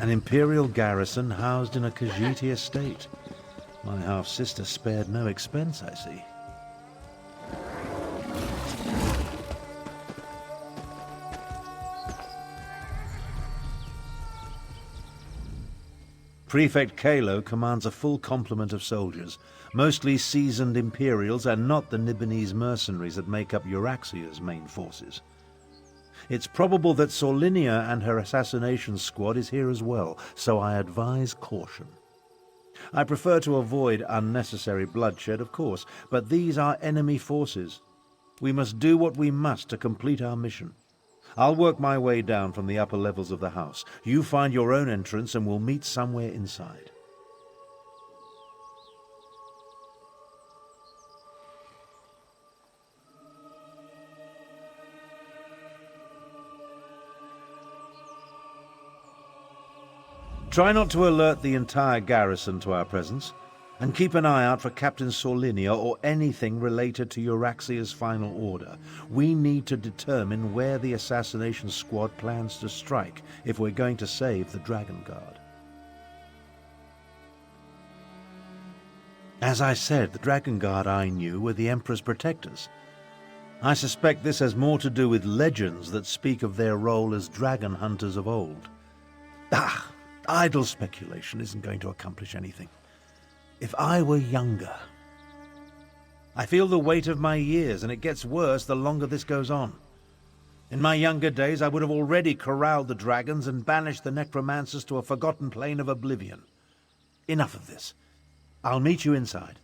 An Imperial garrison housed in a Khajiiti estate. My half-sister spared no expense, I see. Prefect Kalo commands a full complement of soldiers, mostly seasoned Imperials and not the Nibonese mercenaries that make up Euraxia's main forces. It's probable that Sorlinia and her assassination squad is here as well, so I advise caution. I prefer to avoid unnecessary bloodshed, of course, but these are enemy forces. We must do what we must to complete our mission. I'll work my way down from the upper levels of the house. You find your own entrance and we'll meet somewhere inside. Try not to alert the entire garrison to our presence, and keep an eye out for Captain Sorlinia or anything related to Euraxia's final order. We need to determine where the assassination squad plans to strike if we're going to save the Dragon Guard. As I said, the Dragon Guard I knew were the Emperor's protectors. I suspect this has more to do with legends that speak of their role as dragon hunters of old. Idle speculation isn't going to accomplish anything. If I were younger... I feel the weight of my years, and it gets worse the longer this goes on. In my younger days, I would have already corralled the dragons and banished the necromancers to a forgotten plane of oblivion. Enough of this. I'll meet you inside.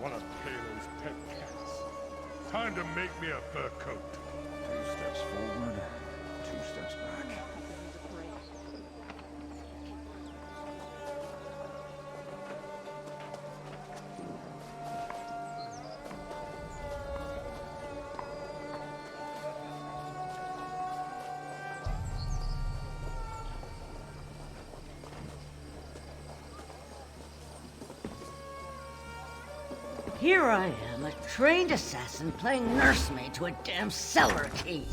one of Kalo's pet cats. Time to make me a fur coat. 2 steps forward, 2 steps back. Here I am, a trained assassin playing nursemaid to a damn cellar key.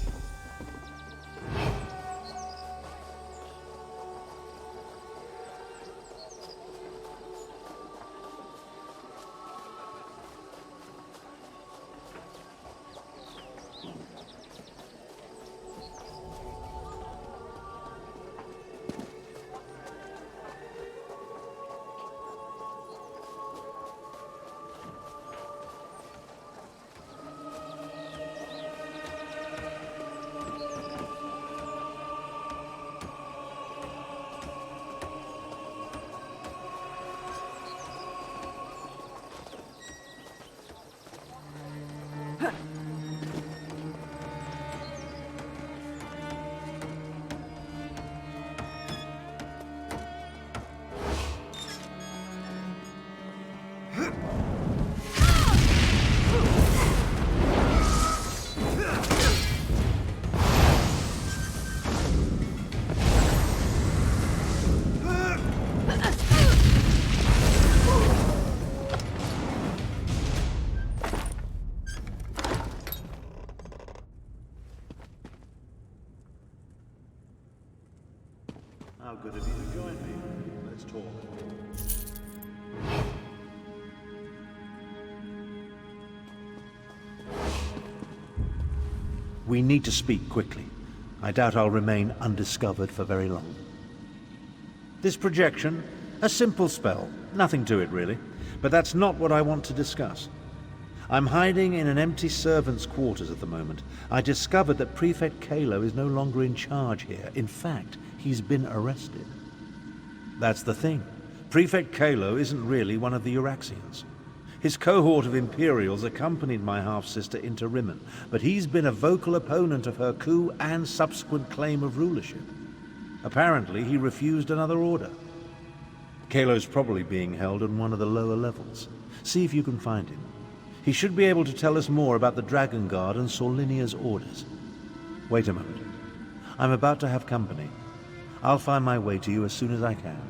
How good of you to join me. Let's talk. We need to speak quickly. I doubt I'll remain undiscovered for very long. This projection, a simple spell. Nothing to it, really. But that's not what I want to discuss. I'm hiding in an empty servant's quarters at the moment. I discovered that Prefect Kalo is no longer in charge here. In fact, he's been arrested. That's the thing. Prefect Kalo isn't really one of the Euraxians. His cohort of Imperials accompanied my half-sister into Rimmen, but he's been a vocal opponent of her coup and subsequent claim of rulership. Apparently, he refused another order. Kalo's probably being held on one of the lower levels. See if you can find him. He should be able to tell us more about the Dragon Guard and Solinia's orders. Wait a moment. I'm about to have company. I'll find my way to you as soon as I can.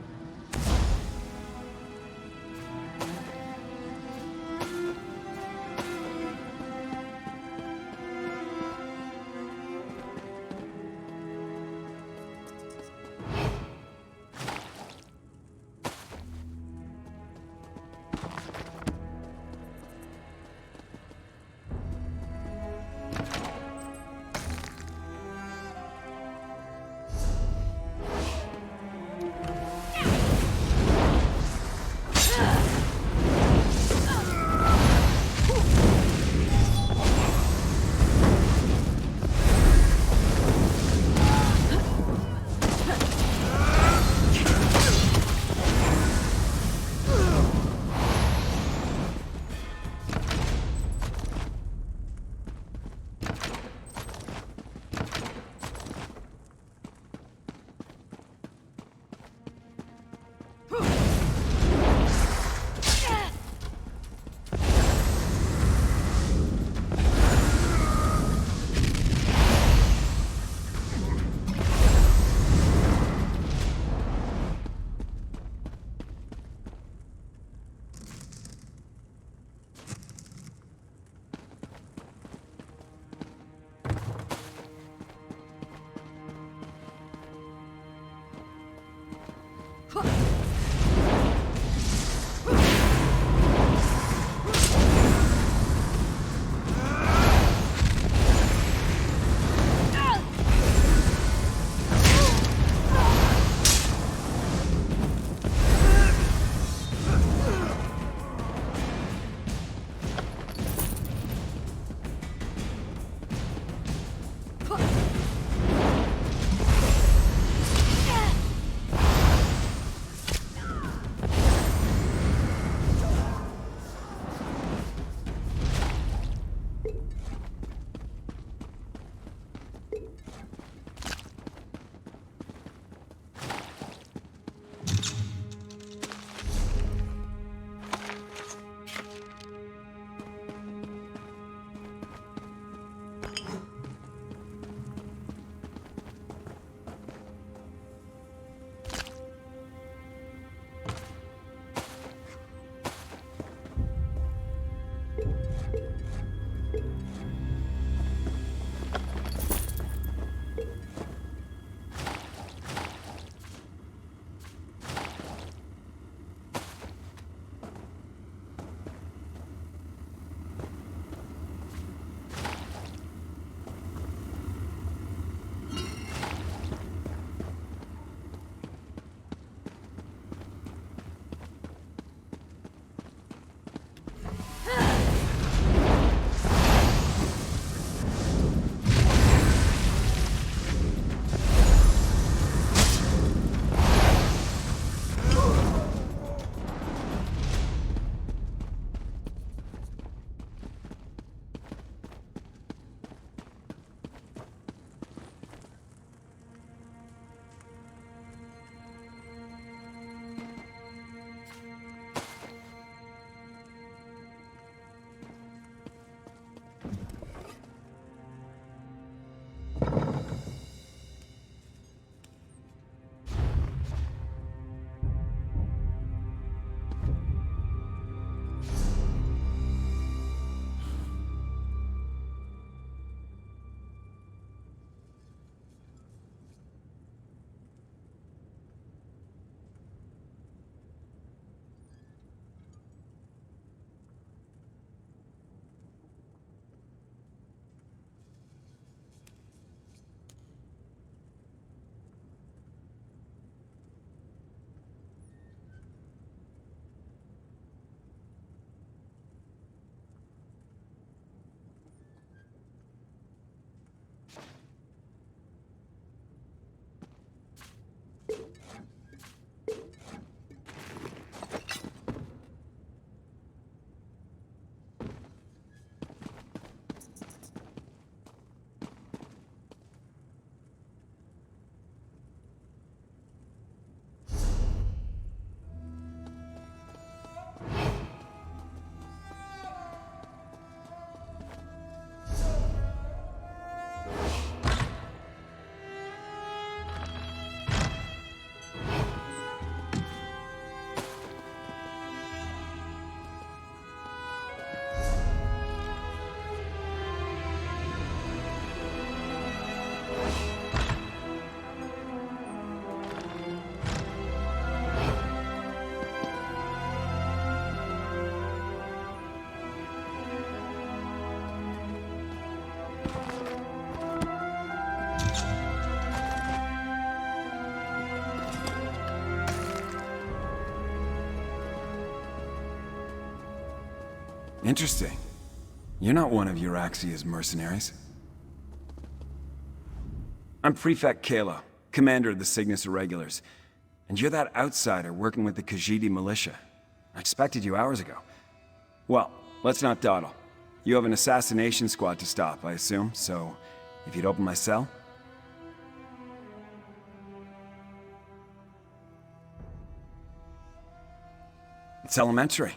Interesting. You're not one of Euraxia's mercenaries. I'm Prefect Kalo, commander of the Cygnus Irregulars. And you're that outsider working with the Khajiit militia. I expected you hours ago. Well, let's not dawdle. You have an assassination squad to stop, I assume, so if you'd open my cell? It's elementary.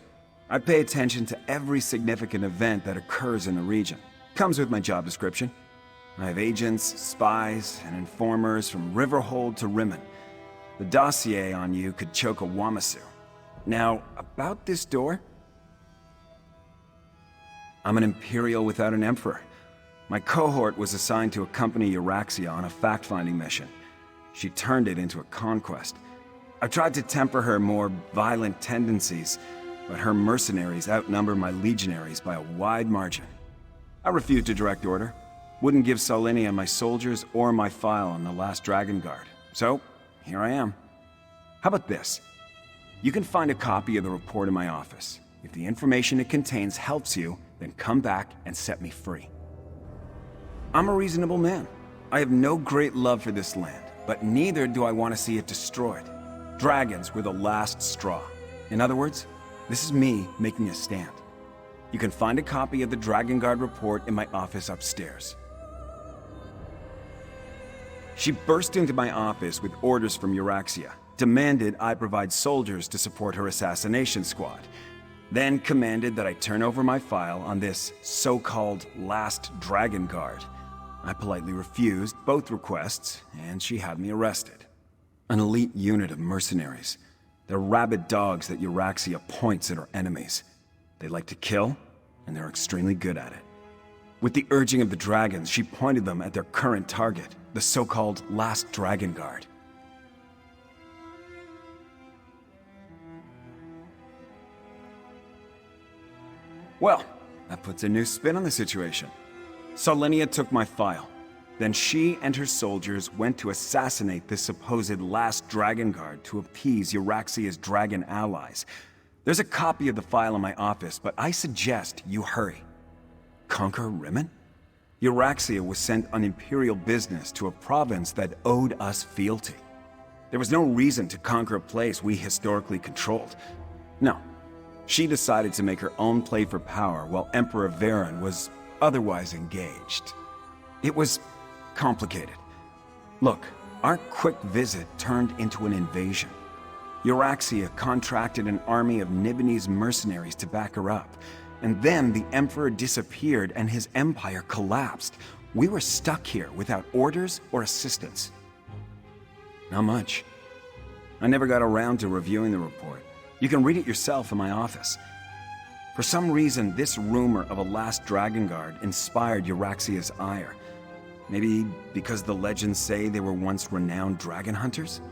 I pay attention to every significant event that occurs in the region. Comes with my job description. I have agents, spies, and informers from Riverhold to Rimmen. The dossier on you could choke a Wamasu. Now, about this door? I'm an Imperial without an Emperor. My cohort was assigned to accompany Euraxia on a fact-finding mission. She turned it into a conquest. I tried to temper her more violent tendencies, but her mercenaries outnumber my legionaries by a wide margin. I refused to direct order. Wouldn't give Solinia my soldiers or my file on the last Dragon Guard. So, here I am. How about this? You can find a copy of the report in my office. If the information it contains helps you, then come back and set me free. I'm a reasonable man. I have no great love for this land, but neither do I want to see it destroyed. Dragons were the last straw. In other words, this is me making a stand. You can find a copy of the Dragon Guard report in my office upstairs. She burst into my office with orders from Euraxia, demanded I provide soldiers to support her assassination squad, then commanded that I turn over my file on this so-called last Dragon Guard. I politely refused both requests, and she had me arrested. An elite unit of mercenaries. They're rabid dogs that Euraxia points at our enemies. They like to kill, and they're extremely good at it. With the urging of the dragons, she pointed them at their current target, the so-called Last Dragon Guard. Well, that puts a new spin on the situation. Solinia took my file. Then she and her soldiers went to assassinate this supposed Last Dragon Guard to appease Euraxia's dragon allies. There's a copy of the file in my office, but I suggest you hurry. Conquer Rimmen? Euraxia was sent on imperial business to a province that owed us fealty. There was no reason to conquer a place we historically controlled. No. She decided to make her own play for power while Emperor Varen was otherwise engaged. It was complicated. Look, our quick visit turned into an invasion. Euraxia contracted an army of Nibonese mercenaries to back her up. And then the Emperor disappeared and his empire collapsed. We were stuck here without orders or assistance. Not much. I never got around to reviewing the report. You can read it yourself in my office. For some reason, this rumor of a Last Dragon Guard inspired Euraxia's ire. Maybe because the legends say they were once renowned dragon hunters?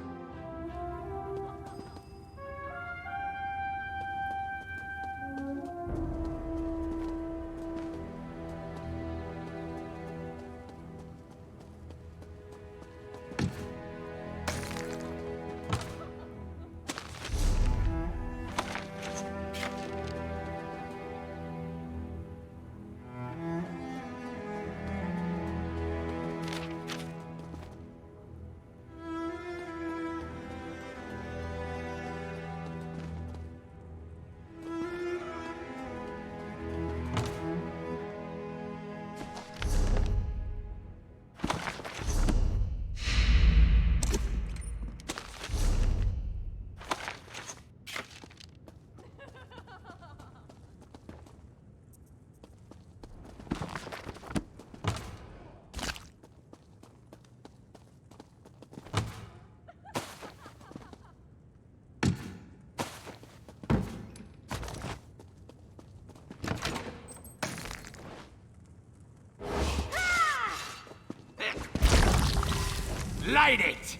Light it!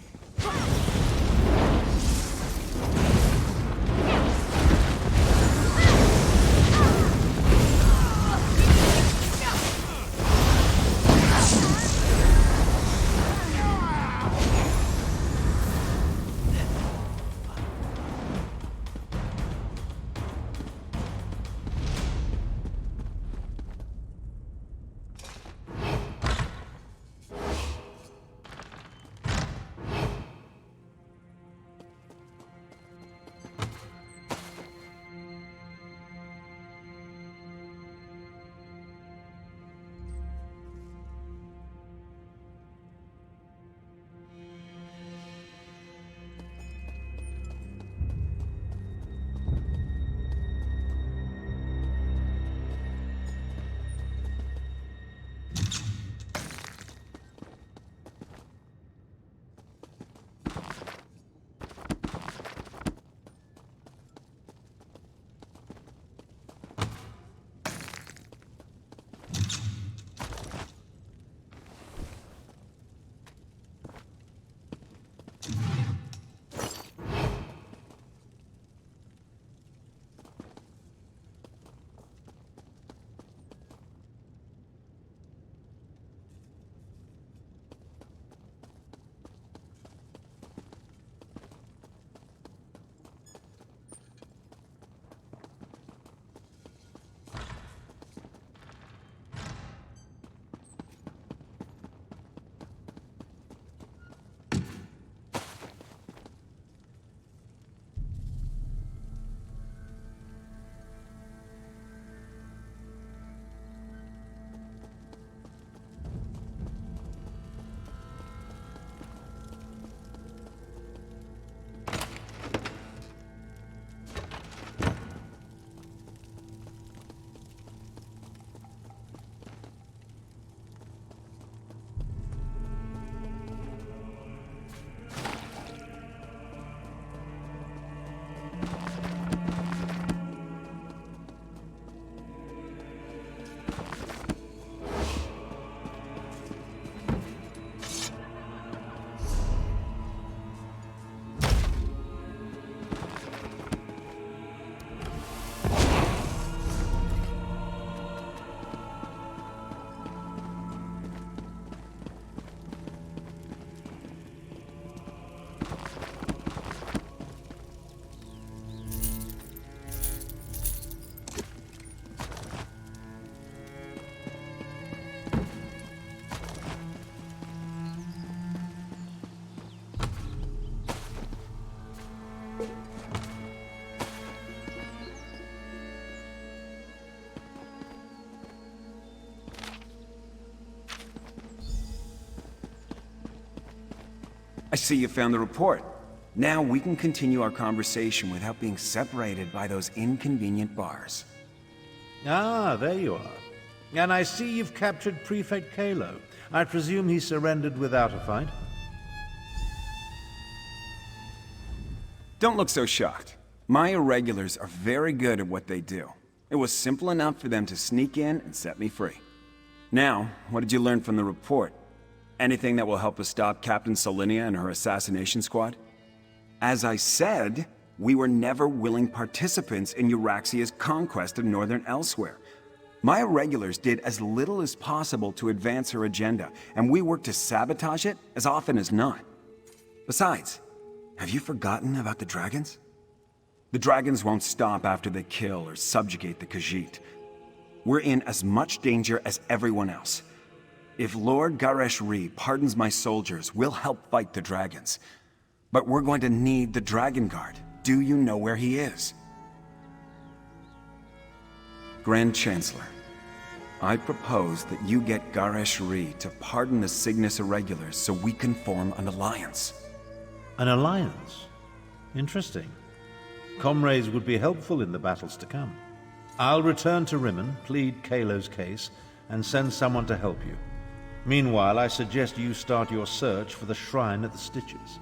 See, you found the report. Now we can continue our conversation without being separated by those inconvenient bars. Ah, there you are. And I see you've captured Prefect Kalo. I presume he surrendered without a fight? Don't look so shocked. My irregulars are very good at what they do. It was simple enough for them to sneak in and set me free. Now, what did you learn from the report? Anything that will help us stop Captain Solinia and her assassination squad? As I said, we were never willing participants in Euraxia's conquest of Northern Elsewhere. My irregulars did as little as possible to advance her agenda, and we worked to sabotage it as often as not. Besides, have you forgotten about the dragons? The dragons won't stop after they kill or subjugate the Khajiit. We're in as much danger as everyone else. If Lord Garesh-Ri pardons my soldiers, we'll help fight the dragons. But we're going to need the Dragon Guard. Do you know where he is? Grand Chancellor, I propose that you get Garesh-Ri to pardon the Cygnus Irregulars so we can form an alliance. An alliance? Interesting. Comrades would be helpful in the battles to come. I'll return to Rimmen, plead Kalo's case, and send someone to help you. Meanwhile, I suggest you start your search for the shrine at the Stitches.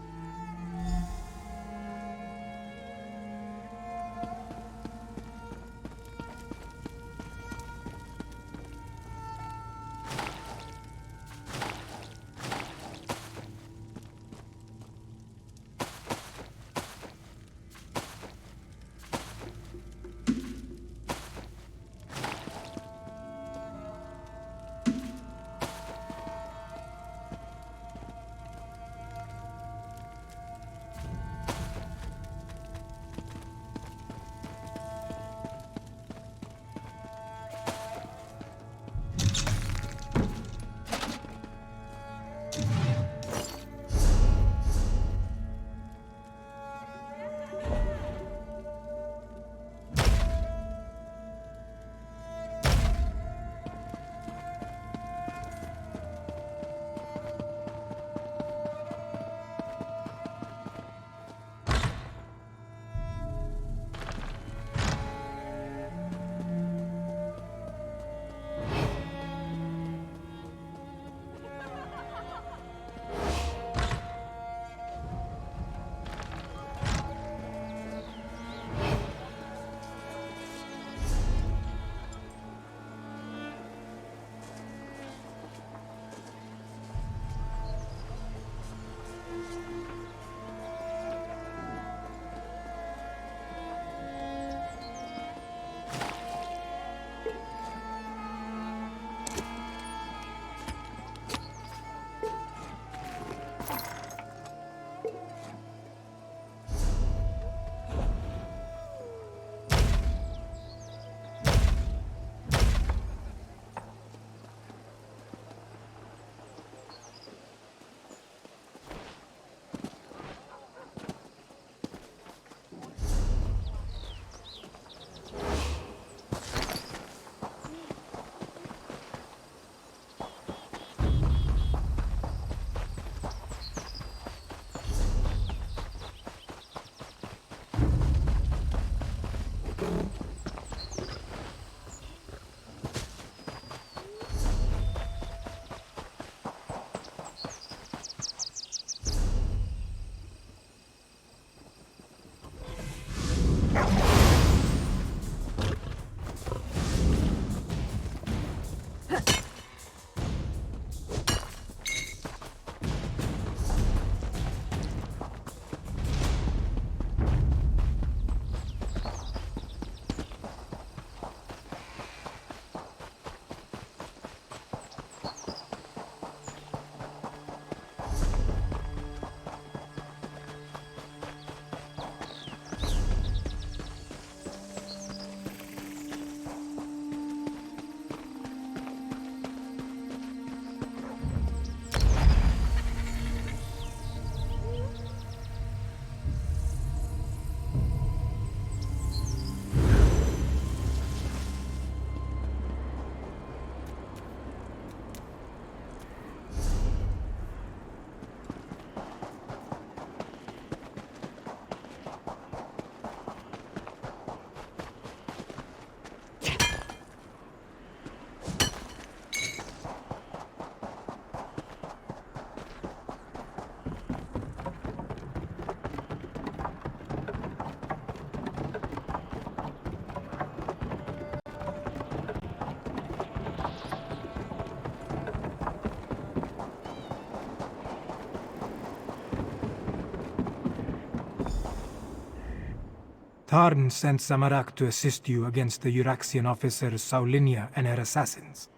Tarn sent Zamorak to assist you against the Euraxian officers Saulinia and her assassins.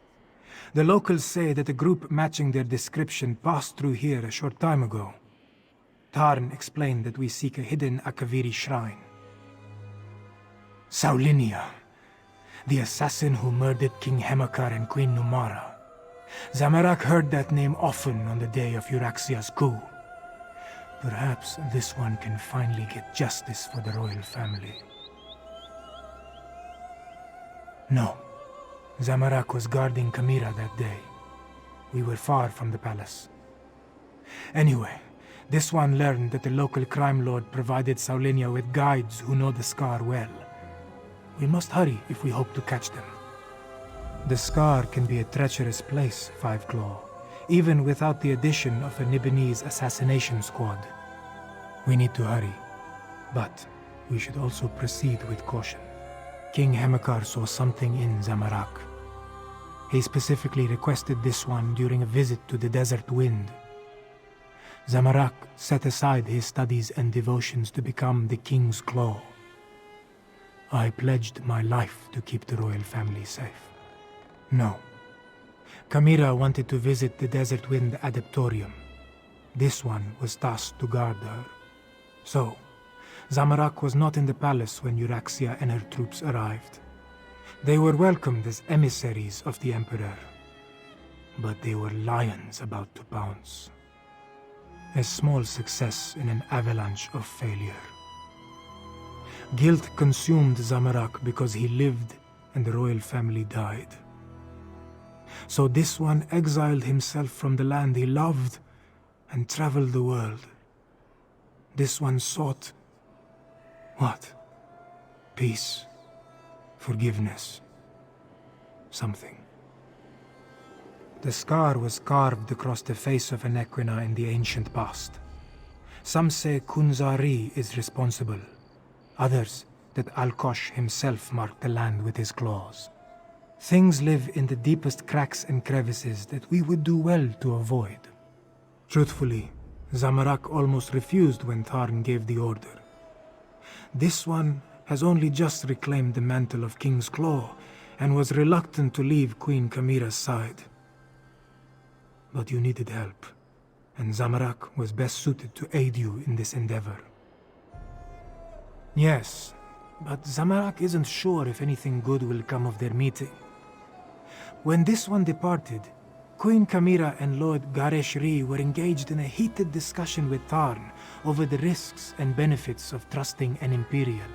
The locals say that a group matching their description passed through here a short time ago. Tarn explained that we seek a hidden Akaviri shrine. Saulinia, the assassin who murdered King Hemakar and Queen Numara. Zamorak heard that name often on the day of Euraxia's coup. Perhaps this one can finally get justice for the royal family. No. Zamorak was guarding Kamira that day. We were far from the palace. Anyway, this one learned that the local crime lord provided Saulinia with guides who know the Scar well. We must hurry if we hope to catch them. The Scar can be a treacherous place, Five Claw, even without the addition of a Nibinese assassination squad. We need to hurry, but we should also proceed with caution. King Hemakar saw something in Zamorak. He specifically requested this one during a visit to the Desert Wind. Zamorak set aside his studies and devotions to become the King's Claw. I pledged my life to keep the royal family safe. No. Kamira wanted to visit the Desert Wind Adeptorium. This one was tasked to guard her. So, Zamorak was not in the palace when Euraxia and her troops arrived. They were welcomed as emissaries of the Emperor. But they were lions about to pounce. A small success in an avalanche of failure. Guilt consumed Zamorak because he lived and the royal family died. So this one exiled himself from the land he loved and traveled the world. This one sought... what? Peace. Forgiveness. Something. The scar was carved across the face of an Equina in the ancient past. Some say Kunzari is responsible. Others that Alkosh himself marked the land with his claws. Things live in the deepest cracks and crevices that we would do well to avoid. Truthfully, Zamorak almost refused when Tarn gave the order. This one has only just reclaimed the mantle of King's Claw and was reluctant to leave Queen Kamira's side. But you needed help, and Zamorak was best suited to aid you in this endeavor. Yes, but Zamorak isn't sure if anything good will come of their meeting. When this one departed, Queen Kamira and Lord Gareshri were engaged in a heated discussion with Tarn over the risks and benefits of trusting an Imperial.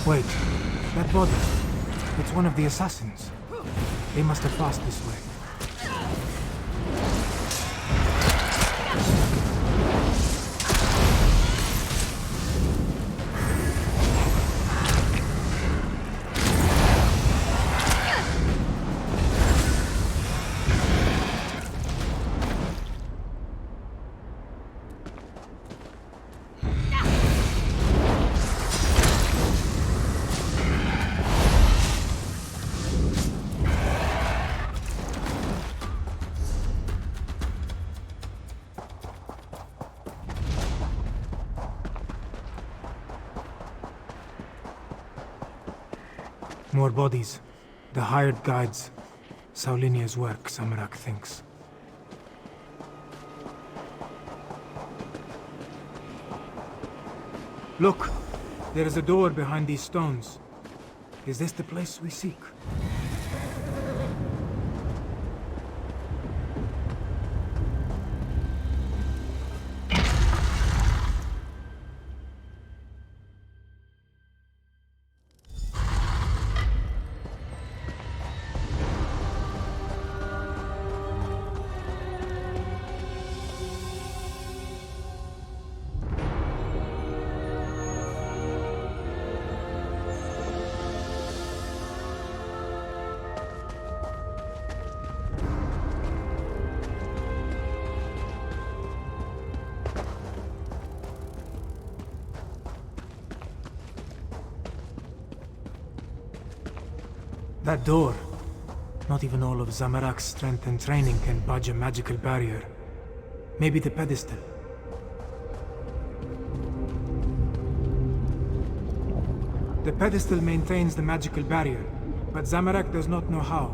Wait, that body. It's one of the assassins. They must have passed this way. More bodies. The hired guides. Saulinia's work, Zamorak thinks. Look! There is a door behind these stones. Is this the place we seek? That door. Not even all of Zamorak's strength and training can budge a magical barrier. Maybe the pedestal. The pedestal maintains the magical barrier, but Zamorak does not know how.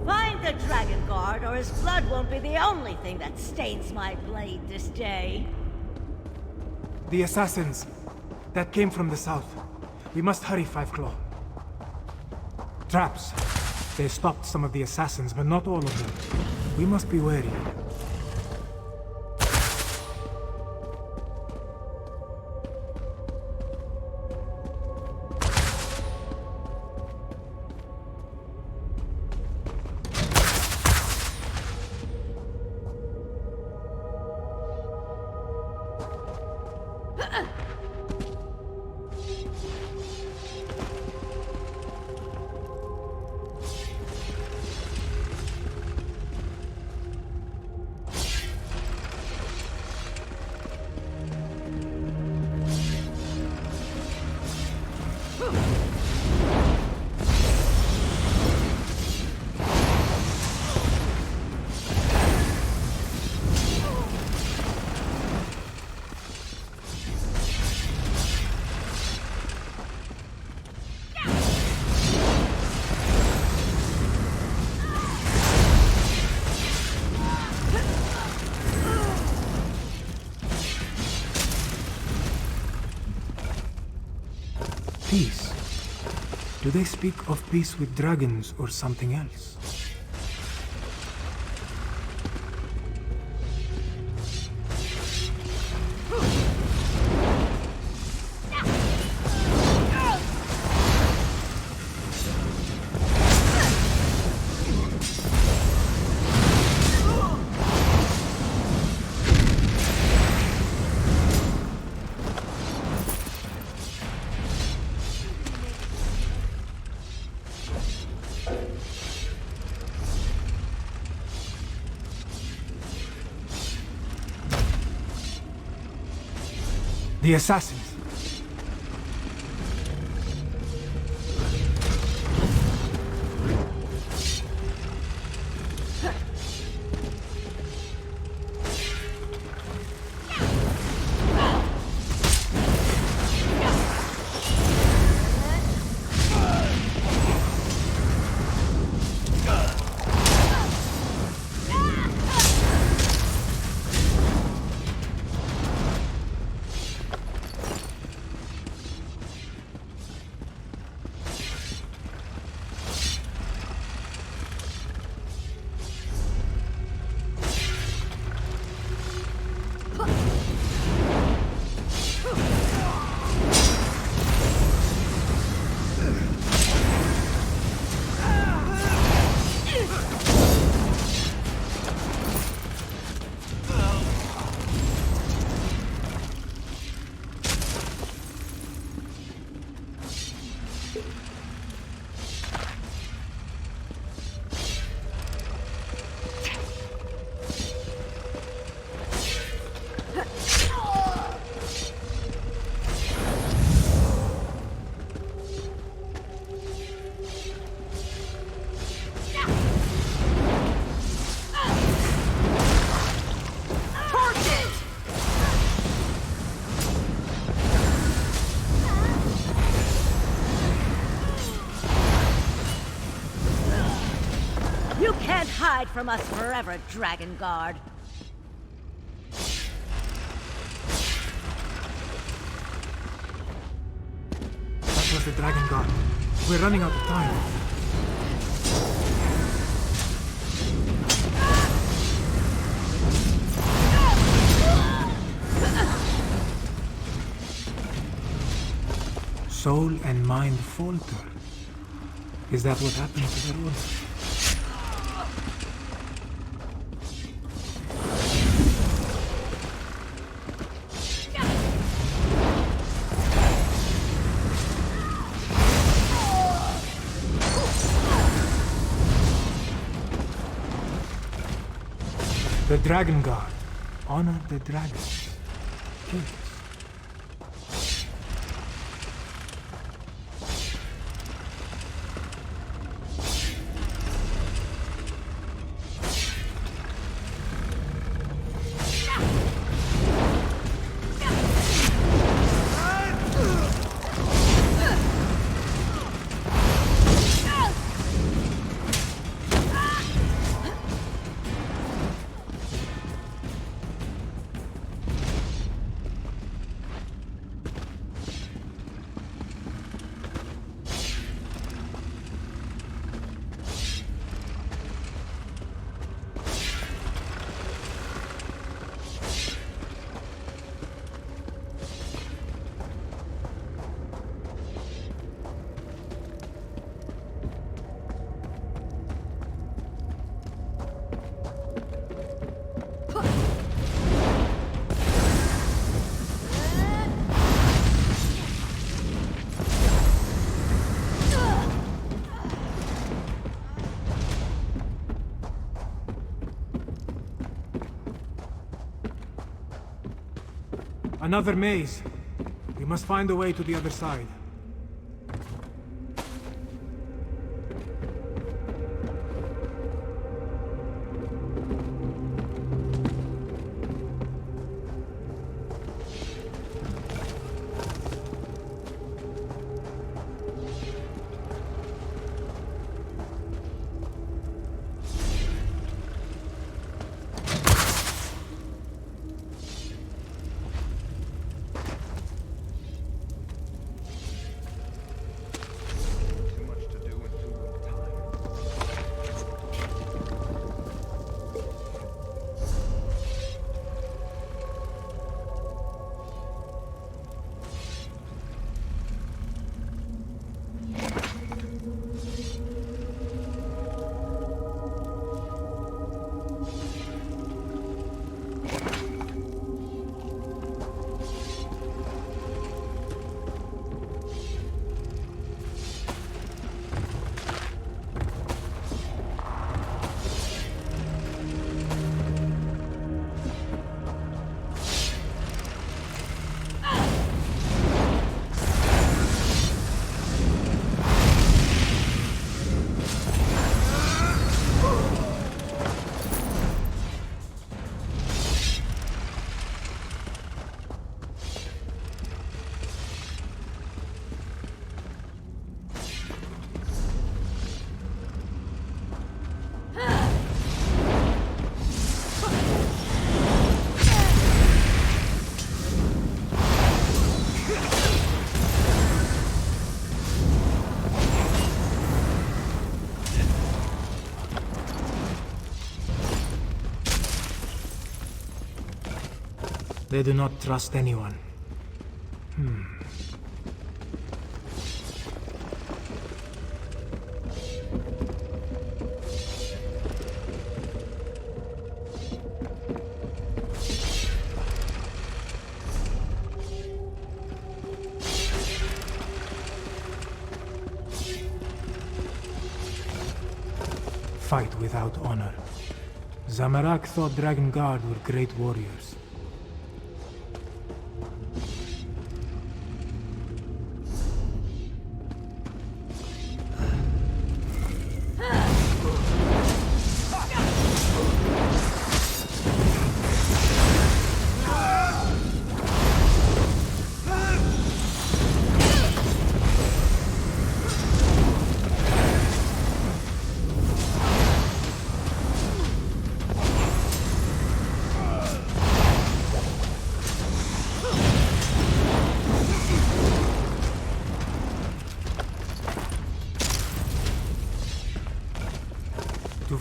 Find the Dragon Guard, or his blood won't be the only thing that stains my blade this day. The assassins. That came from the south. We must hurry, Five Claw. Traps. They stopped some of the assassins, but not all of them. We must be wary. Peace. Do they speak of peace with dragons or something else? The assassins. You can't hide from us forever, Dragon Guard. the Dragon Guard. We're running out of time. Soul and mind falter. Is that what happened to the order? The Dragon Guard. Honor the dragon. Please. Another maze. We must find a way to the other side. They do not trust anyone. Fight without honor. Zamorak thought Dragon Guard were great warriors.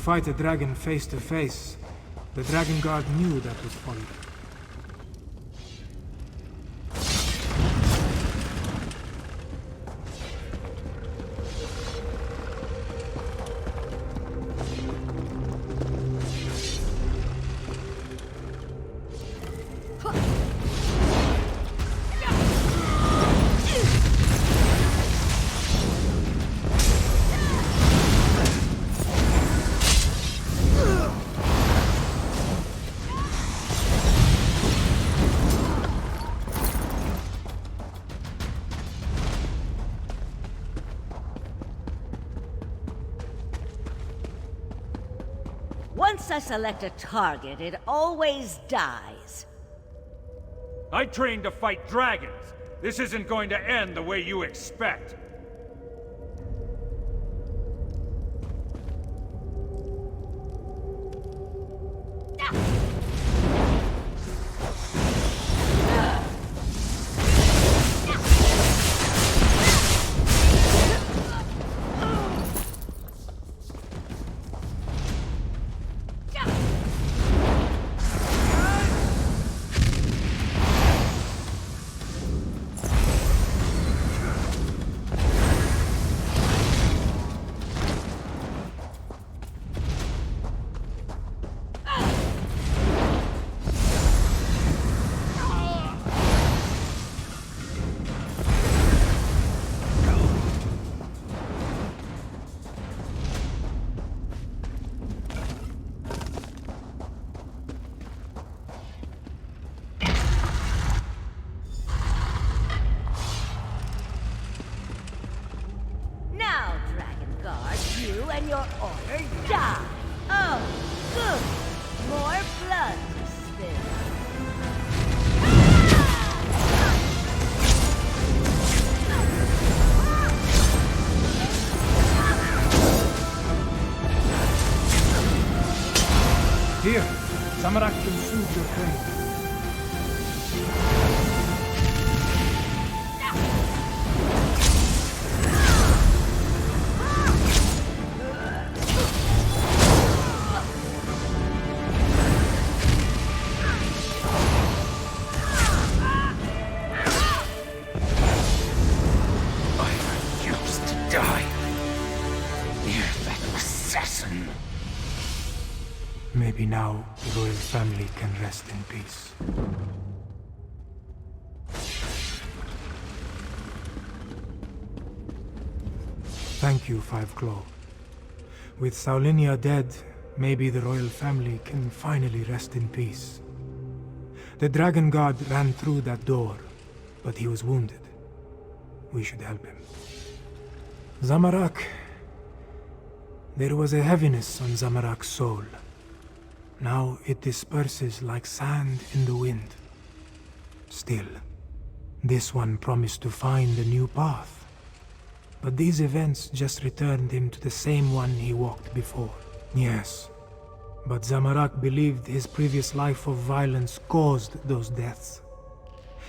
fight a dragon face to face, the Dragon Guard knew that was folly. Once I select a target, it always dies. I trained to fight dragons. This isn't going to end the way you expect. Now, Dragon Guard, you and your order die. Oh, good. More blood to spill. Here, Zamorak can soothe your pain. Maybe now the royal family can rest in peace. Thank you, Five Claw. With Saulinia dead, maybe the royal family can finally rest in peace. The Dragon Guard ran through that door, but he was wounded. We should help him. Zamorak. There was a heaviness on Zamorak's soul. Now it disperses like sand in the wind. Still, this one promised to find a new path. But these events just returned him to the same one he walked before. Yes, but Zamorak believed his previous life of violence caused those deaths.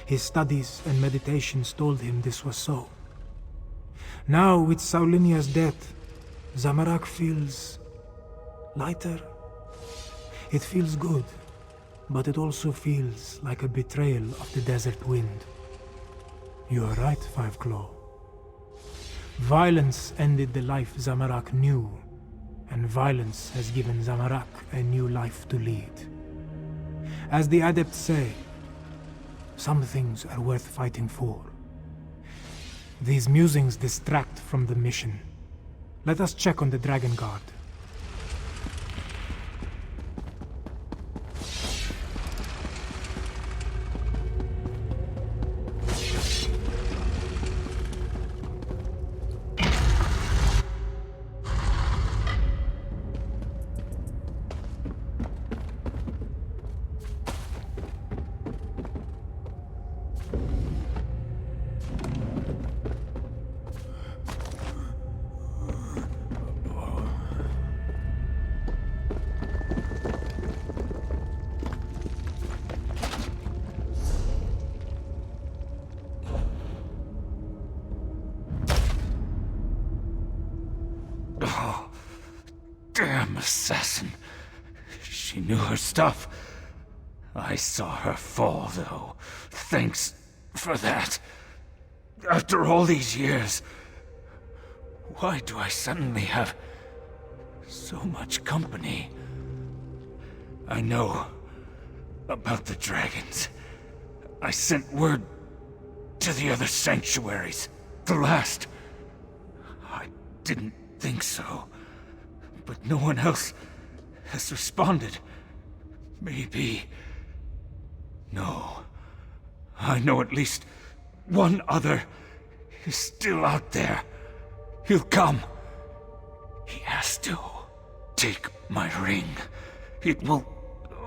His studies and meditations told him this was so. Now, with Saulinia's death, Zamorak feels lighter. It feels good, but it also feels like a betrayal of the desert wind. You are right, Five Claw. Violence ended the life Zamorak knew, and violence has given Zamorak a new life to lead. As the Adepts say, some things are worth fighting for. These musings distract from the mission. Let us check on the Dragon Guard. assassin. She knew her stuff. I saw her fall, though. Thanks for that. After all these years, why do I suddenly have so much company? I know about the dragons. I sent word to the other sanctuaries. The last. I didn't think so. But no one else has responded. Maybe. No. I know at least one other is still out there. He'll come. He has to. Take my ring. It will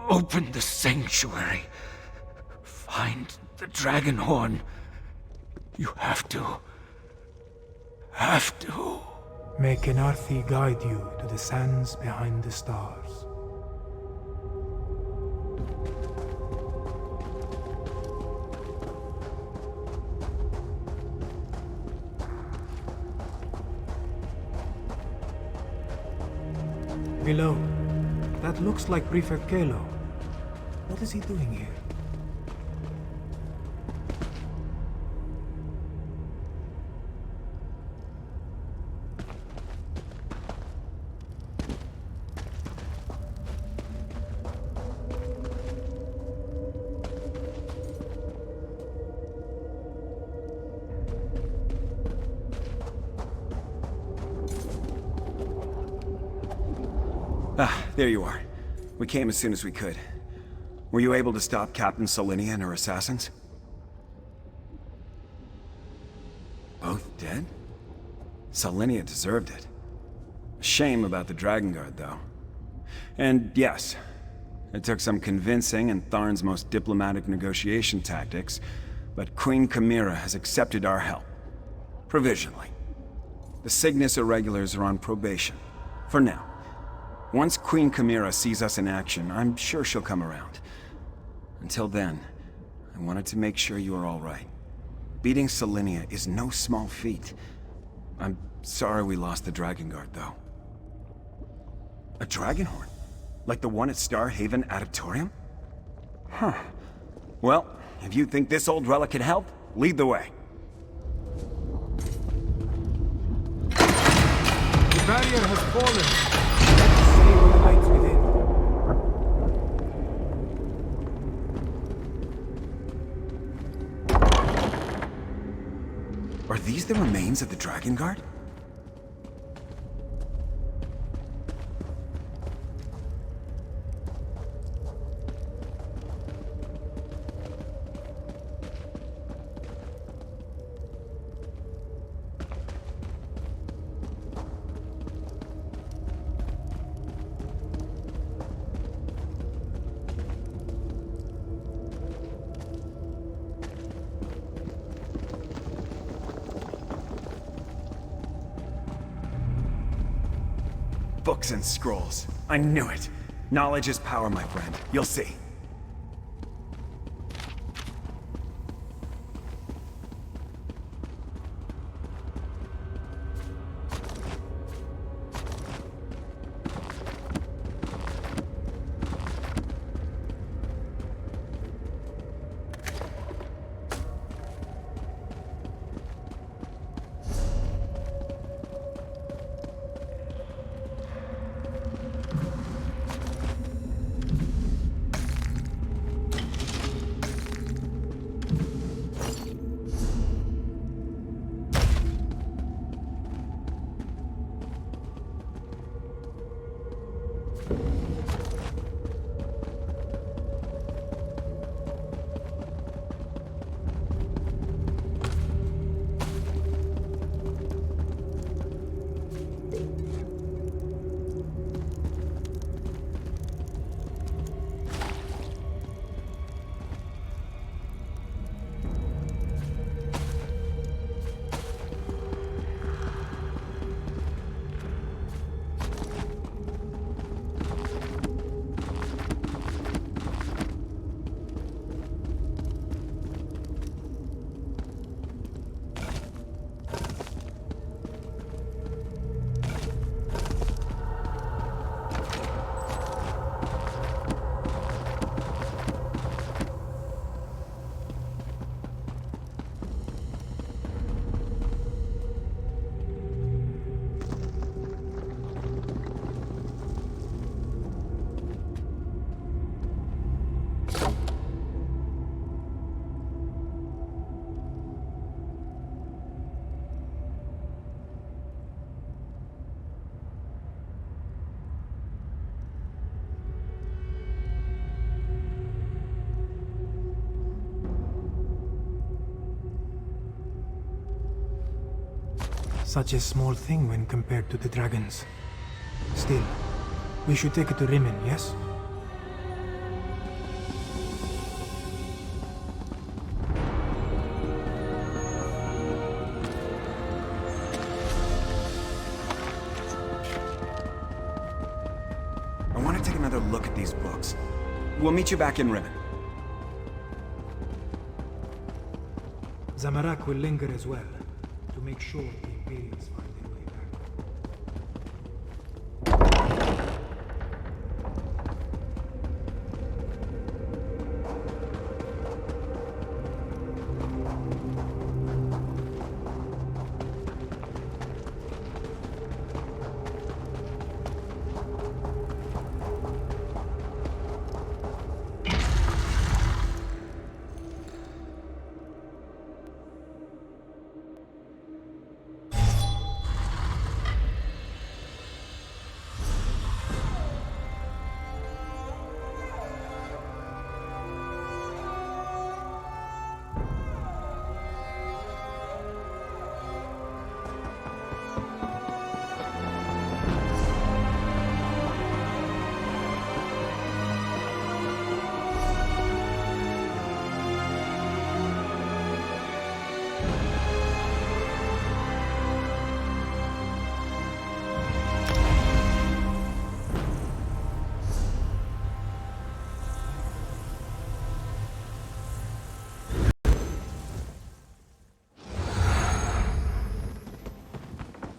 open the sanctuary. Find the dragon horn. You have to. Have to. May Kenarthi guide you to the sands behind the stars. Below. That looks like Prefect Kalo. What is he doing here? Ah, there you are. We came as soon as we could. Were you able to stop Captain Solinia and her assassins? Both dead? Solinia deserved it. A shame about the Dragon Guard, though. And yes, it took some convincing and Tharn's most diplomatic negotiation tactics, but Queen Chimera has accepted our help. Provisionally. The Cygnus Irregulars are on probation. For now. Once Queen Chimera sees us in action, I'm sure she'll come around. Until then, I wanted to make sure you are all right. Beating Solinia is no small feat. I'm sorry we lost the Dragon Guard, though. A dragon horn? Like the one at Star Haven Adeptorium? Huh. Well, if you think this old relic can help, lead the way. The barrier has fallen. Save the lights within. Are these the remains of the Dragon Guard? Books and scrolls. I knew it. Knowledge is power, my friend. You'll see. Such a small thing when compared to the dragons. Still, we should take it to Rimmon, yes? I want to take another look at these books. We'll meet you back in Rimmon. Zamorak will linger as well, to make sure the Imperials find their way back.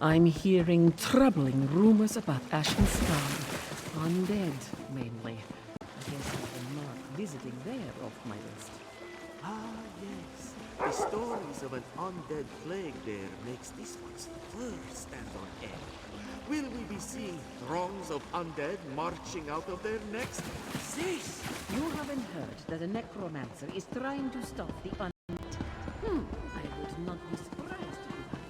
I'm hearing troubling rumors about Ashenstar. Undead, mainly. I guess I'm not visiting there off my list. Ah, yes. The stories of an undead plague there makes this one's fur stand on end. Will we be seeing throngs of undead marching out of there next? Zeus! You haven't heard that a necromancer is trying to stop the undead? I would not be surprised if you haven't.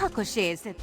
Hakoshese.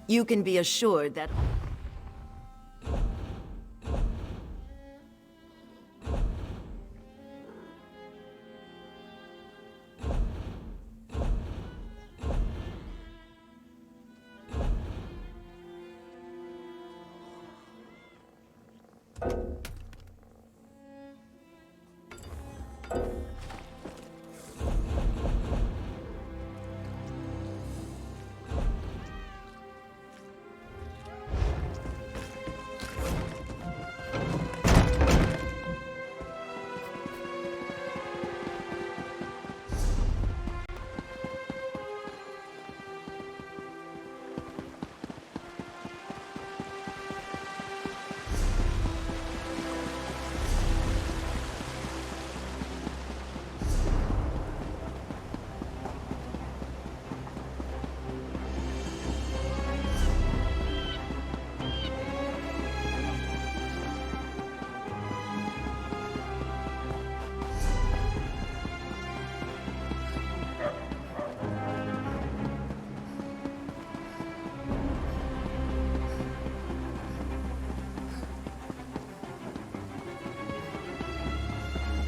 You can be assured that...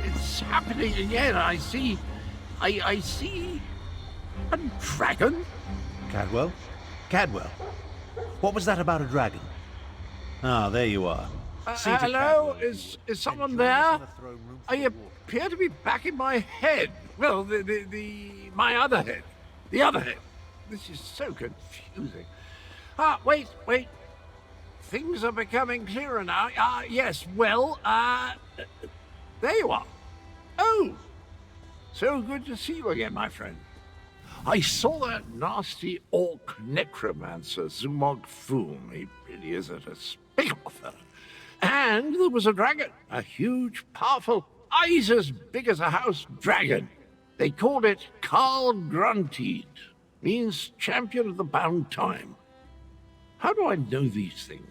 It's happening again. I see a dragon. Cadwell? Cadwell? What was that about a dragon? Ah, there you are. Seated, Hello? Cadwell. Is someone Join us there? in the throne room for I the walk. appear to be back in my head. Well, my other head. The other head. This is so confusing. Wait. Things are becoming clearer now. Yes, well, there you are. Oh, so good to see you again, my friend. I saw that nasty orc necromancer, Zumog Foom. He really is at a spigot fellow. And there was a dragon, a huge, powerful, eyes as big as a house dragon. They called it Karl Grunteed, means champion of the bound time. How do I know these things?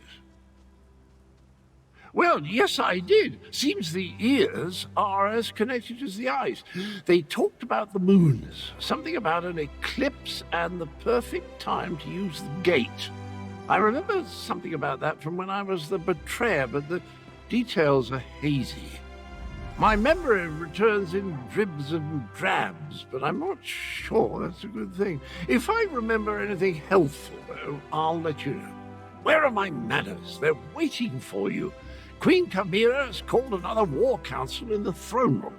Well, yes, I did. Seems the ears are as connected as the eyes. They talked about the moons, something about an eclipse and the perfect time to use the gate. I remember something about that from when I was the betrayer, but the details are hazy. My memory returns in dribs and drabs, but I'm not sure that's a good thing. If I remember anything helpful, though, I'll let you know. Where are my manners? They're waiting for you. Queen Chimera has called another war council in the throne room.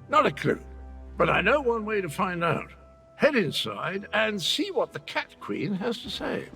Not a clue, but I know one way to find out. Head inside and see what the Cat Queen has to say.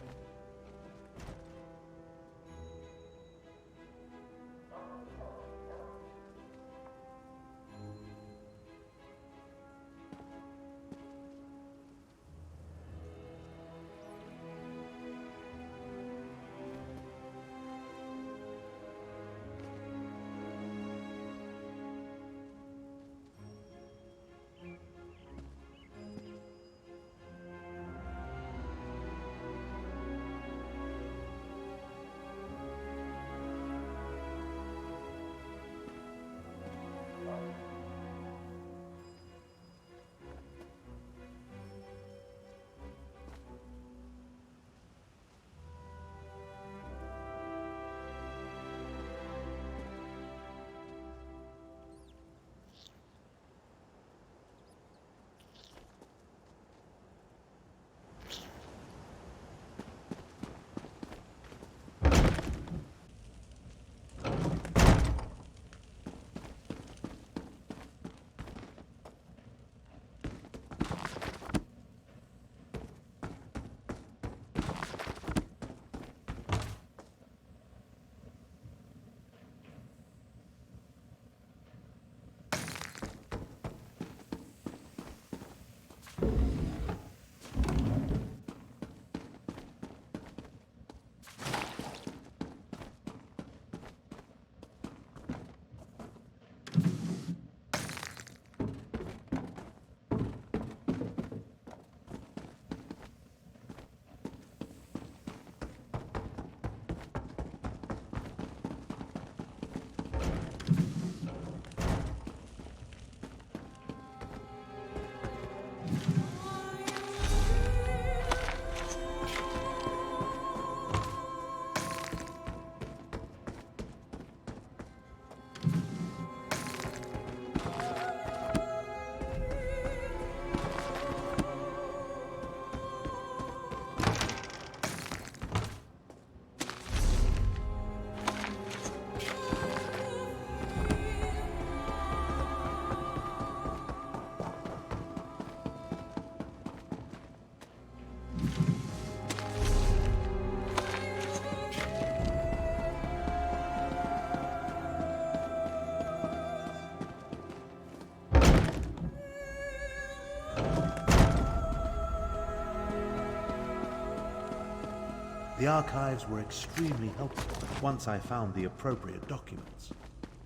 The archives were extremely helpful once I found the appropriate documents.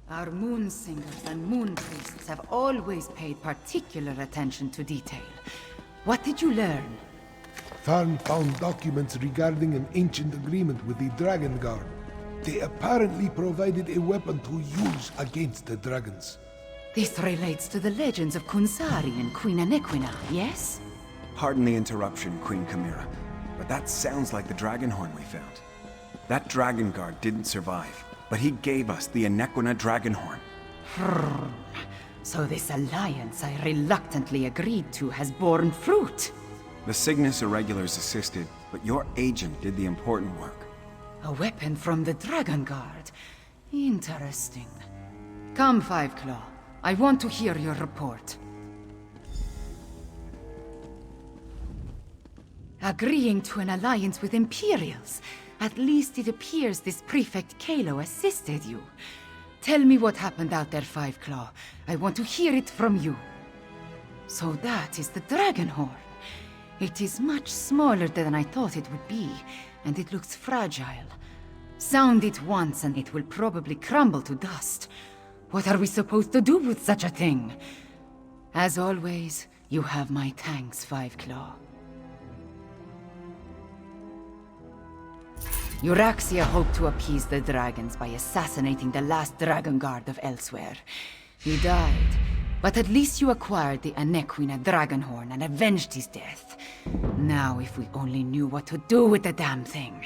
Our moon singers and moon priests have always paid particular attention to detail. What did you learn? Tharn found documents regarding an ancient agreement with the Dragon Guard. They apparently provided a weapon to use against the dragons. This relates to the legends of Kunzari and Queen Anequina, yes? Pardon the interruption, Queen Chimera, but that sounds like the Dragonhorn we found. That Dragon Guard didn't survive, but he gave us the Anequina Dragonhorn. So this alliance I reluctantly agreed to has borne fruit. The Cygnus Irregulars assisted, but your agent did the important work. A weapon from the Dragon Guard. Interesting. Come, Fiveclaw. I want to hear your report. Agreeing to an alliance with Imperials. At least it appears this Prefect Kalo assisted you. Tell me what happened out there, Fiveclaw. I want to hear it from you. So that is the Dragonhorn. It is much smaller than I thought it would be, and it looks fragile. Sound it once and it will probably crumble to dust. What are we supposed to do with such a thing? As always, you have my thanks, Fiveclaw. Euraxia hoped to appease the dragons by assassinating the last Dragon Guard of Elsewhere. He died, but at least you acquired the Anequina Dragonhorn and avenged his death. Now if we only knew what to do with the damn thing.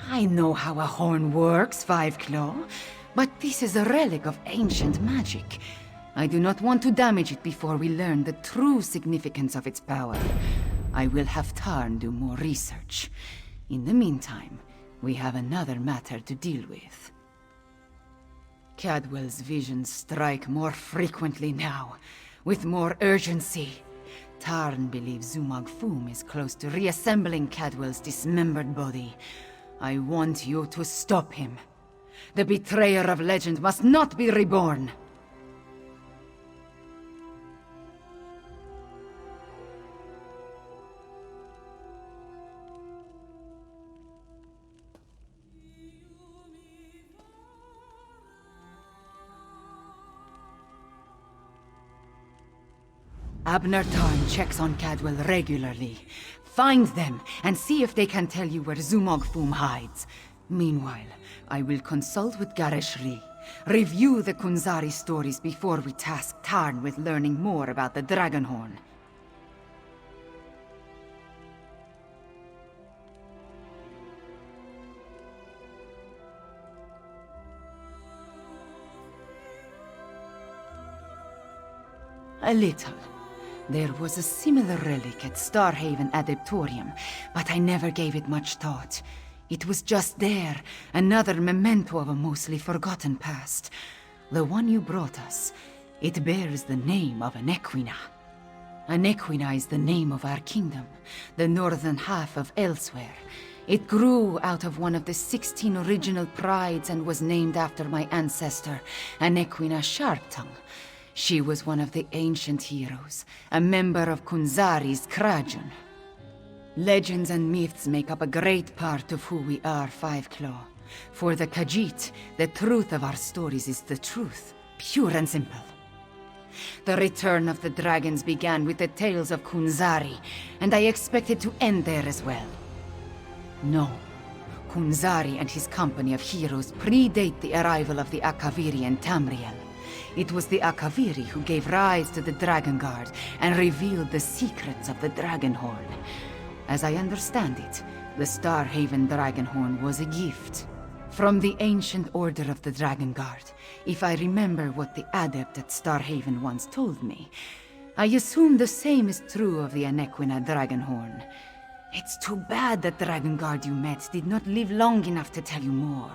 I know how a horn works, Fiveclaw, but this is a relic of ancient magic. I do not want to damage it before we learn the true significance of its power. I will have Tarn do more research. In the meantime, we have another matter to deal with. Cadwell's visions strike more frequently now, with more urgency. Tarn believes Zumog Foom is close to reassembling Cadwell's dismembered body. I want you to stop him. The betrayer of legend must not be reborn. Abner Tarn checks on Cadwell regularly. Find them and see if they can tell you where Zumog Foom hides. Meanwhile, I will consult with Gareshri. Review the Kunzari stories before we task Tarn with learning more about the Dragonhorn. A little. There was a similar relic at Starhaven Adeptorium, but I never gave it much thought. It was just there, another memento of a mostly forgotten past. The one you brought us, it bears the name of Anequina. Anequina is the name of our kingdom, the northern half of Elsewhere. It grew out of one of the 16 original prides and was named after my ancestor, Anequina Sharptongue. She was one of the ancient heroes, a member of Kunzari's Krajan. Legends and myths make up a great part of who we are, Fiveclaw. For the Khajiit, the truth of our stories is the truth, pure and simple. The return of the dragons began with the tales of Kunzari, and I expected to end there as well. No. Kunzari and his company of heroes predate the arrival of the Akaviri and Tamriel. It was the Akaviri who gave rise to the Dragon Guard and revealed the secrets of the Dragonhorn. As I understand it, the Starhaven Dragonhorn was a gift from the ancient order of the Dragon Guard, if I remember what the adept at Starhaven once told me. I assume the same is true of the Anequina Dragonhorn. It's too bad that Dragon Guard you met did not live long enough to tell you more.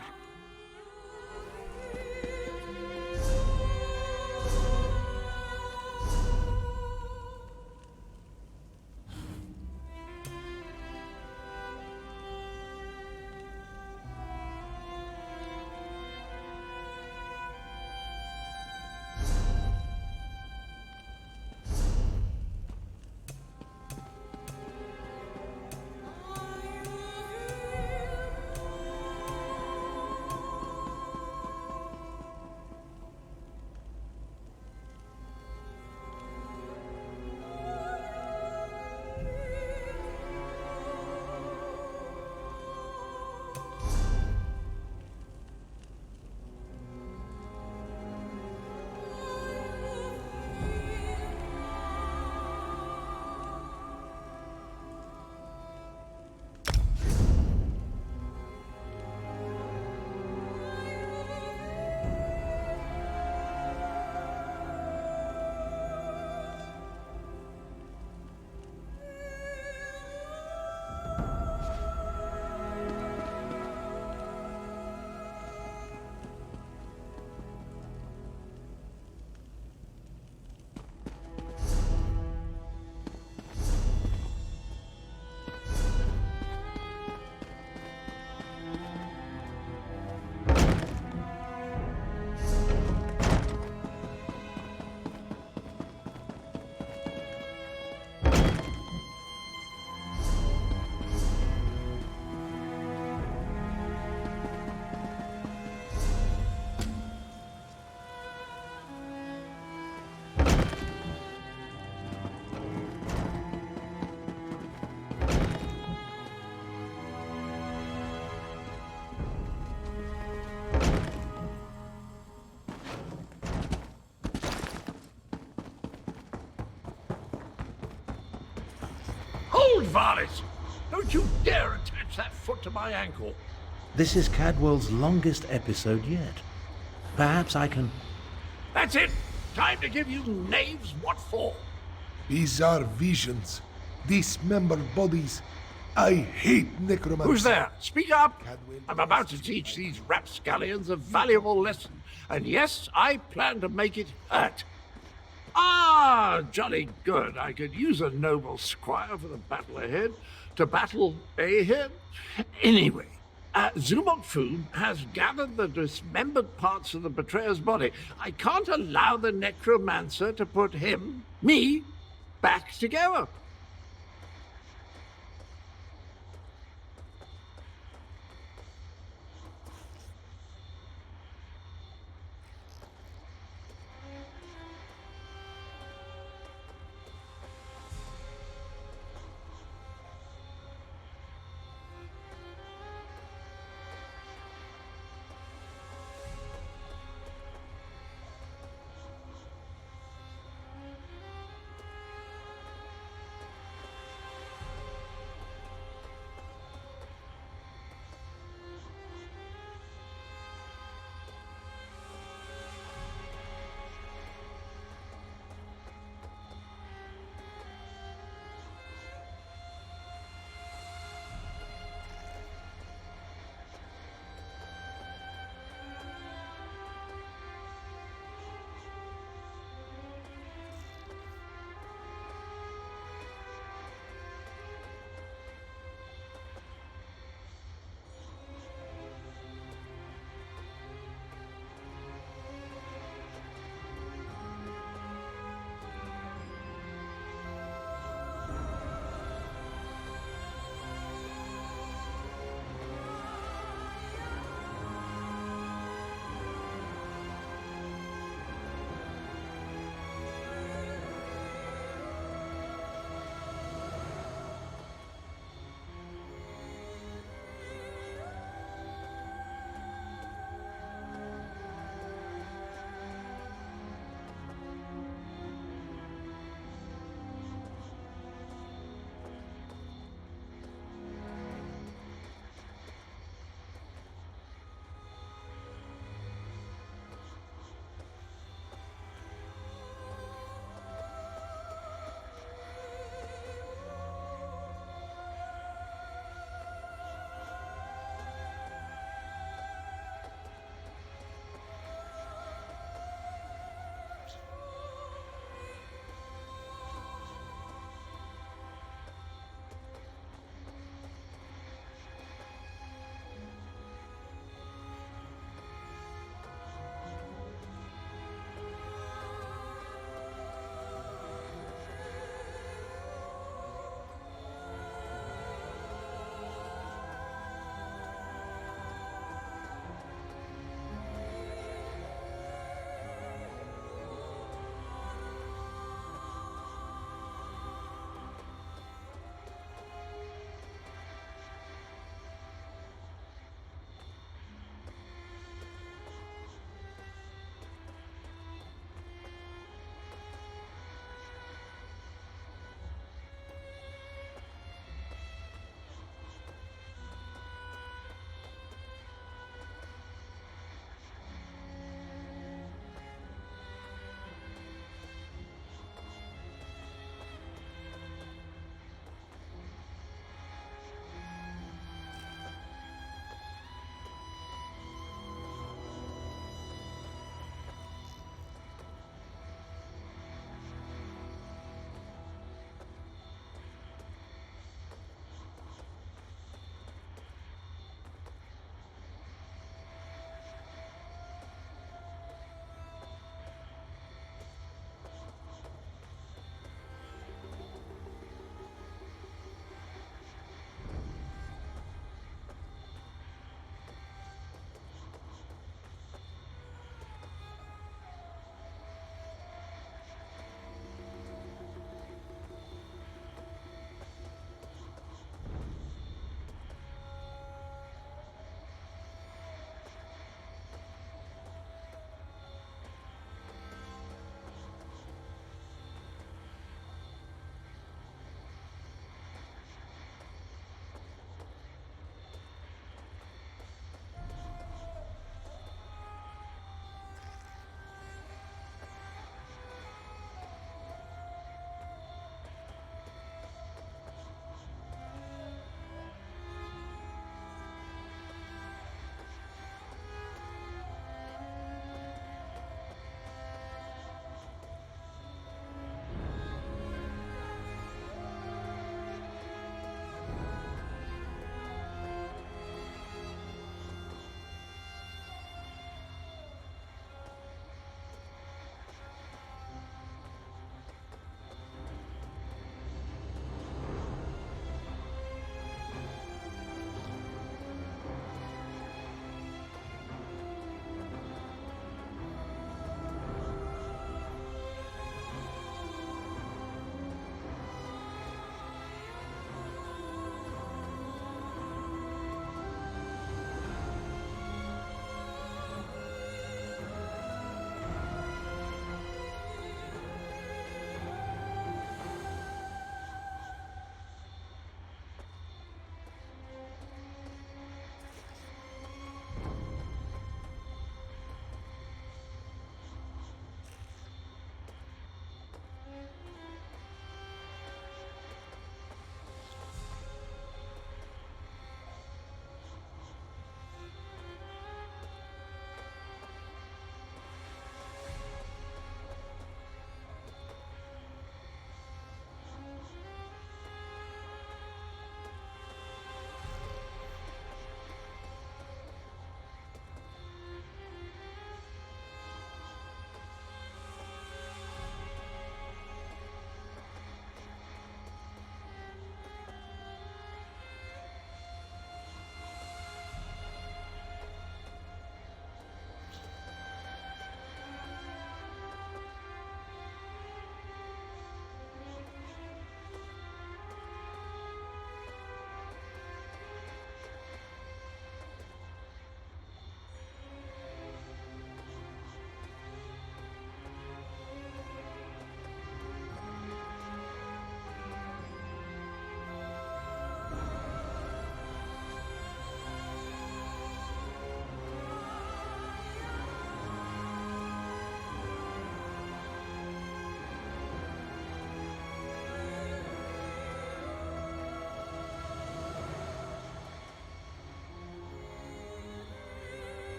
varlet! Don't you dare attach that foot to my ankle! This is Cadwell's longest episode yet. Perhaps I can... That's it! Time to give you knaves what for! Bizarre visions. Dismembered bodies. I hate necromancy. Who's there? Speak up! I'm about to teach these rapscallions a valuable lesson. And yes, I plan to make it hurt. Ah, jolly good. I could use a noble squire for the battle ahead. To battle ahead? Anyway, Zumok Fu has gathered the dismembered parts of the betrayer's body. I can't allow the necromancer to put me, back together.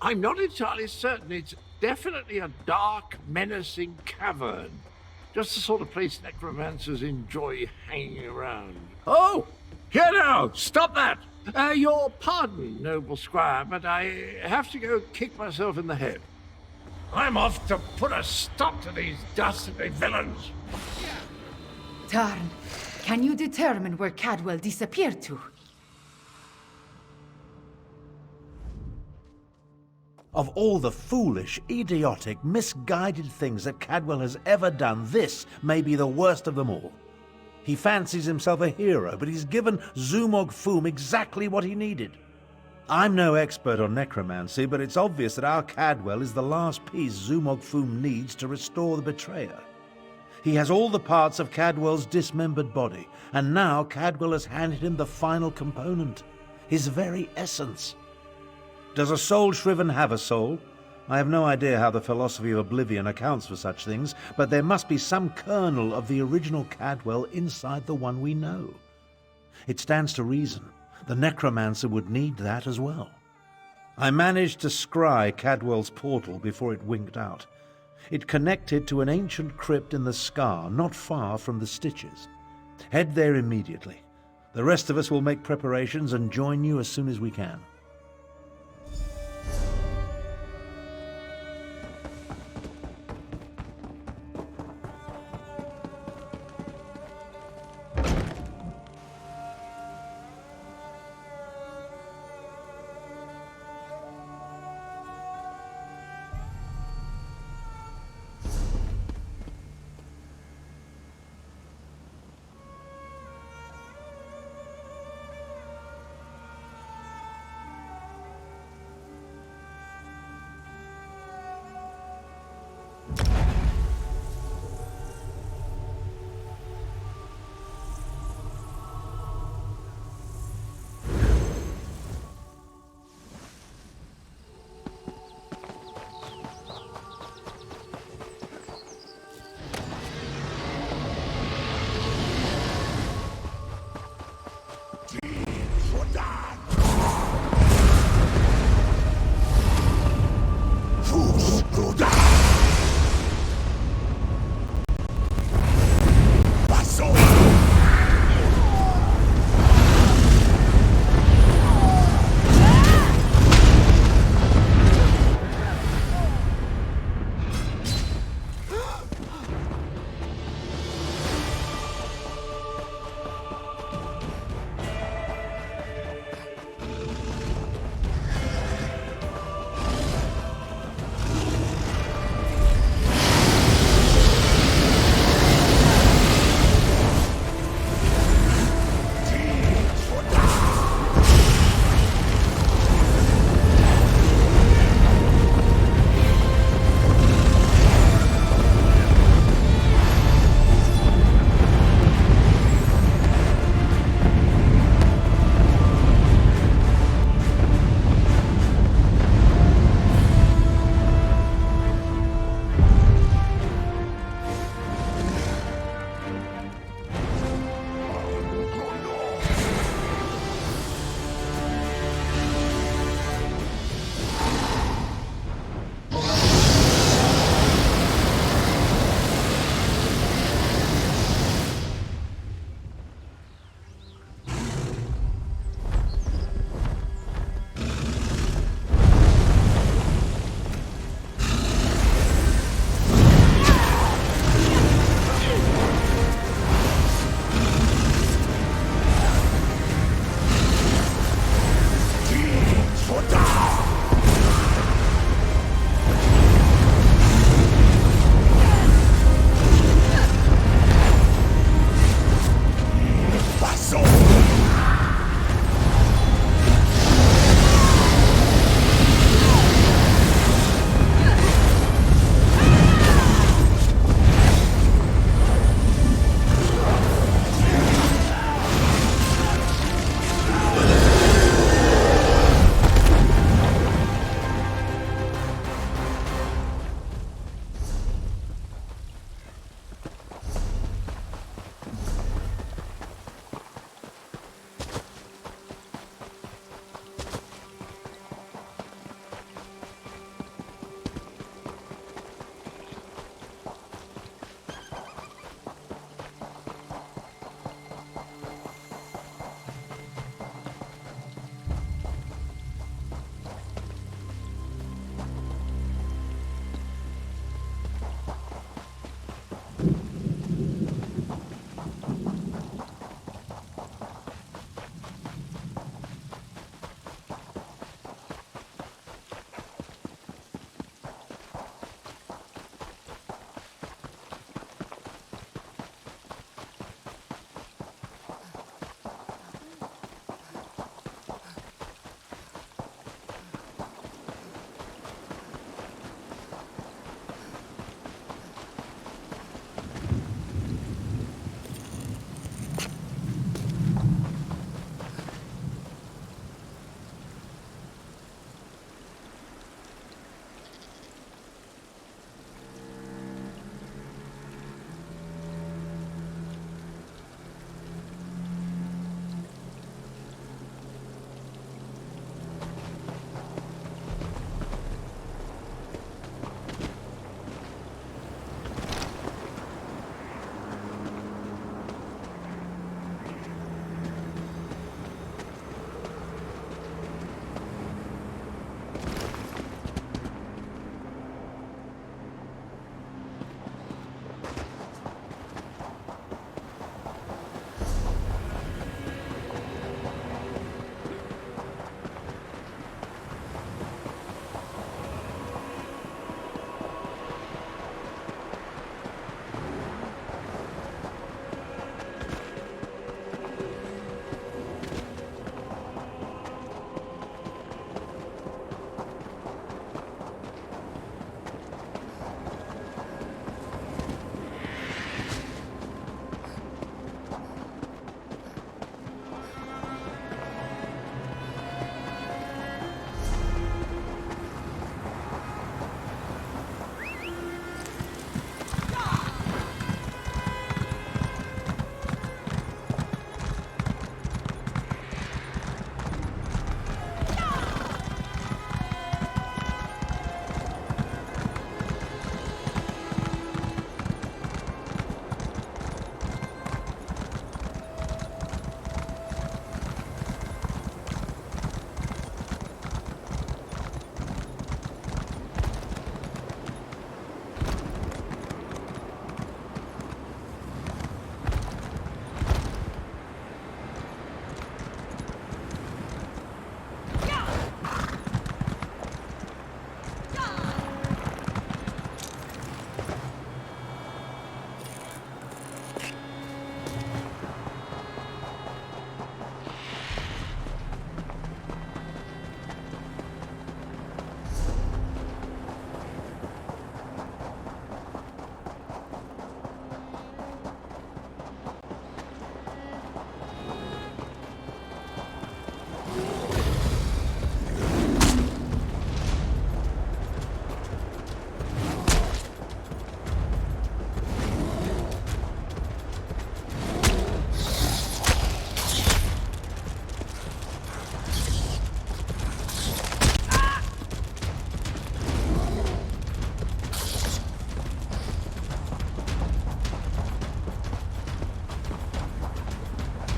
I'm not entirely certain. It's definitely a dark, menacing cavern. Just the sort of place necromancers enjoy hanging around. Oh! Here now! Stop that! Your pardon, noble squire, but I have to go kick myself in the head. I'm off to put a stop to these dastardly villains. Tarn, can you determine where Cadwell disappeared to? Of all the foolish, idiotic, misguided things that Cadwell has ever done, this may be the worst of them all. He fancies himself a hero, but he's given Zumog Foom exactly what he needed. I'm no expert on necromancy, but it's obvious that our Cadwell is the last piece Zumog Foom needs to restore the betrayer. He has all the parts of Cadwell's dismembered body, and now Cadwell has handed him the final component, his very essence. Does a soul shriven have a soul? I have no idea how the philosophy of oblivion accounts for such things, but there must be some kernel of the original Cadwell inside the one we know. It stands to reason the necromancer would need that as well. I managed to scry Cadwell's portal before it winked out. It connected to an ancient crypt in the Scar, not far from the Stitches. Head there immediately. The rest of us will make preparations and join you as soon as we can.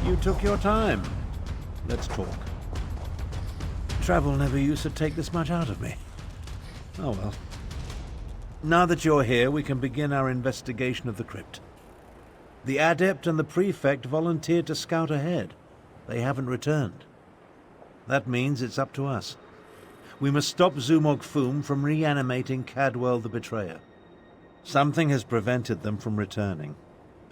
You took your time. Let's talk. Travel never used to take this much out of me. Oh well. Now that you're here, we can begin our investigation of the crypt. The Adept and the Prefect volunteered to scout ahead. They haven't returned. That means it's up to us. We must stop Zumog Foom from reanimating Cadwell the Betrayer. Something has prevented them from returning.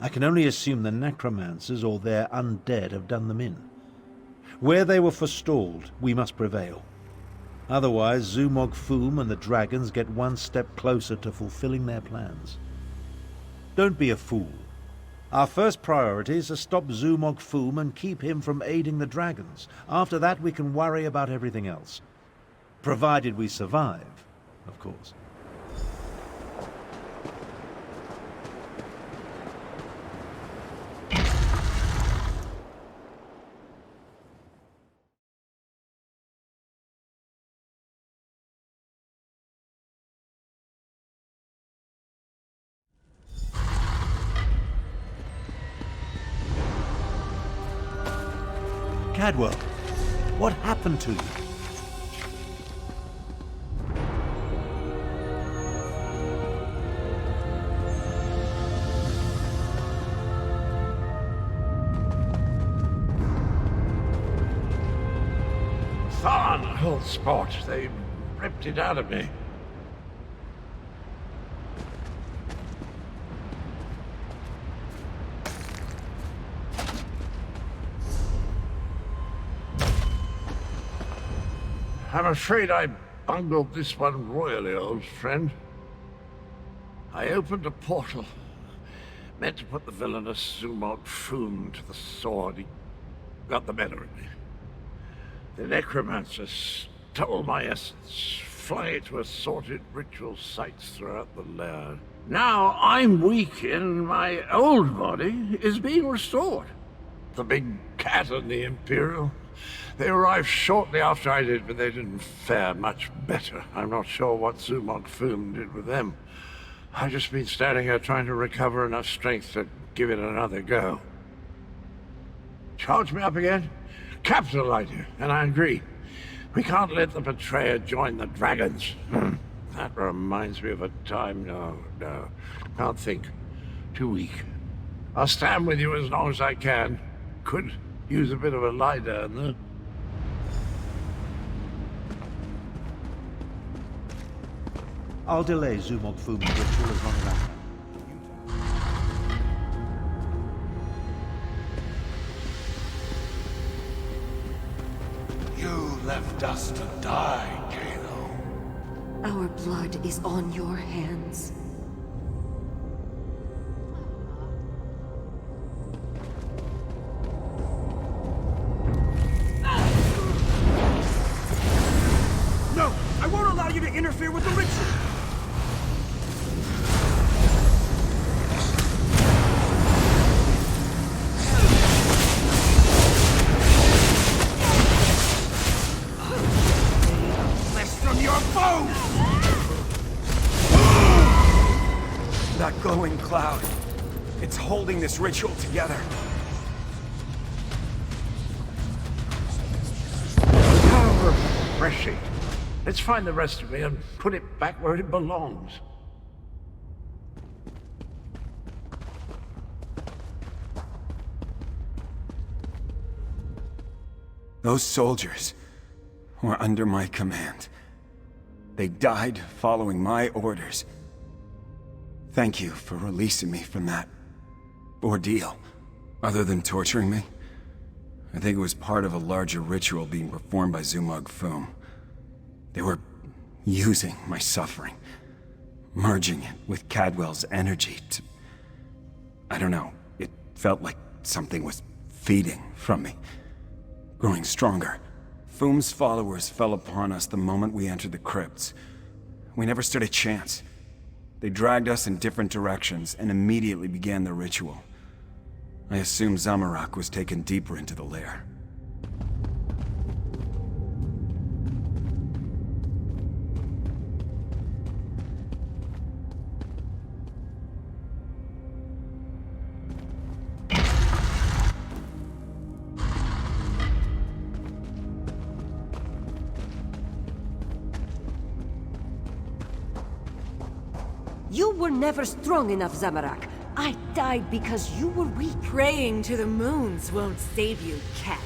I can only assume the necromancers or their undead have done them in. Where they were forestalled, we must prevail. Otherwise, Zumog Foom and the dragons get one step closer to fulfilling their plans. Don't be a fool. Our first priority is to stop Zumog Foom and keep him from aiding the dragons. After that, we can worry about everything else. Provided we survive, of course. Cadwell, what happened to you? Tharn, old sport. They ripped it out of me. I'm afraid I bungled this one royally, old friend. I opened a portal, meant to put the villainous Zumog Foom to the sword. He got the better of me. The necromancer stole my essence, flung it to assorted ritual sites throughout the lair. Now I'm weak and my old body is being restored. The big cat and the Imperial. They arrived shortly after I did, but they didn't fare much better. I'm not sure what Zumog Foom did with them. I've just been standing here trying to recover enough strength to give it another go. Charge me up again? Capital idea, and I agree. We can't let the Betrayer join the dragons. That reminds me of a time. No. Can't think. Too weak. I'll stand with you as long as I can. Could use a bit of a lie down, though. I'll delay Zumog Foom's ritual as long as I can. You left us to die, Kalo. Our blood is on your hands. No! I won't allow you to interfere with the ritual! That glowing cloud. It's holding this ritual together. How refreshing. Let's find the rest of me and put it back where it belongs. Those soldiers were under my command. They died following my orders. Thank you for releasing me from that ordeal. Other than torturing me, I think it was part of a larger ritual being performed by Zumog Foom. They were using my suffering, merging it with Cadwell's energy to... I don't know, it felt like something was feeding from me, growing stronger. Foom's followers fell upon us the moment we entered the crypts. We never stood a chance. They dragged us in different directions and immediately began the ritual. I assume Zamorak was taken deeper into the lair. You were never strong enough, Zamorak. I died because you were weak. Praying to the moons won't save you, cat.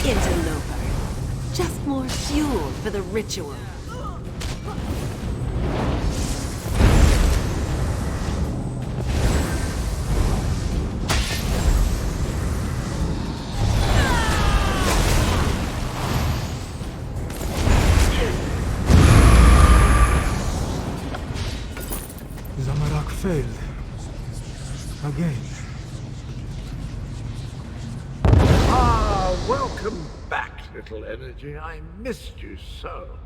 Interloper. Just more fuel for the ritual. Zamorak failed. Again. Ah, welcome back, little energy. I missed you so.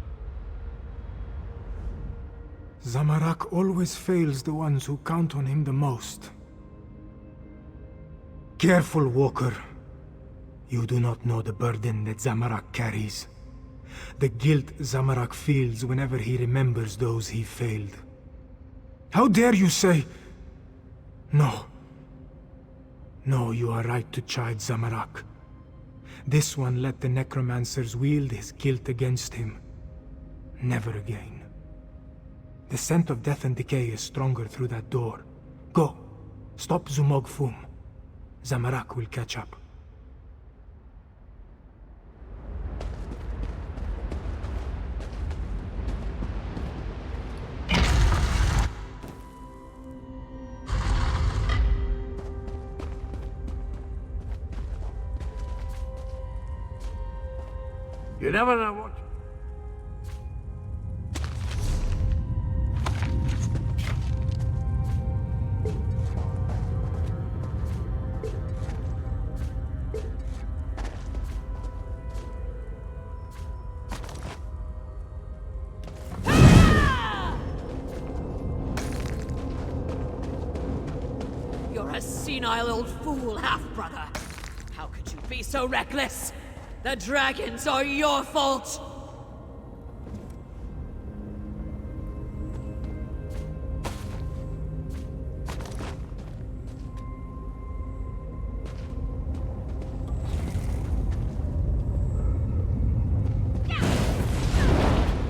Zamorak always fails the ones who count on him the most. Careful, Walker. You do not know the burden that Zamorak carries. The guilt Zamorak feels whenever he remembers those he failed. How dare you say... No. No, you are right to chide Zamorak. This one let the necromancers wield his guilt against him. Never again. The scent of death and decay is stronger through that door. Go. Stop Zumog Fum. Zamorak will catch up. You never know what... You're a senile old fool, half-brother. How could you be so reckless? The dragons are your fault!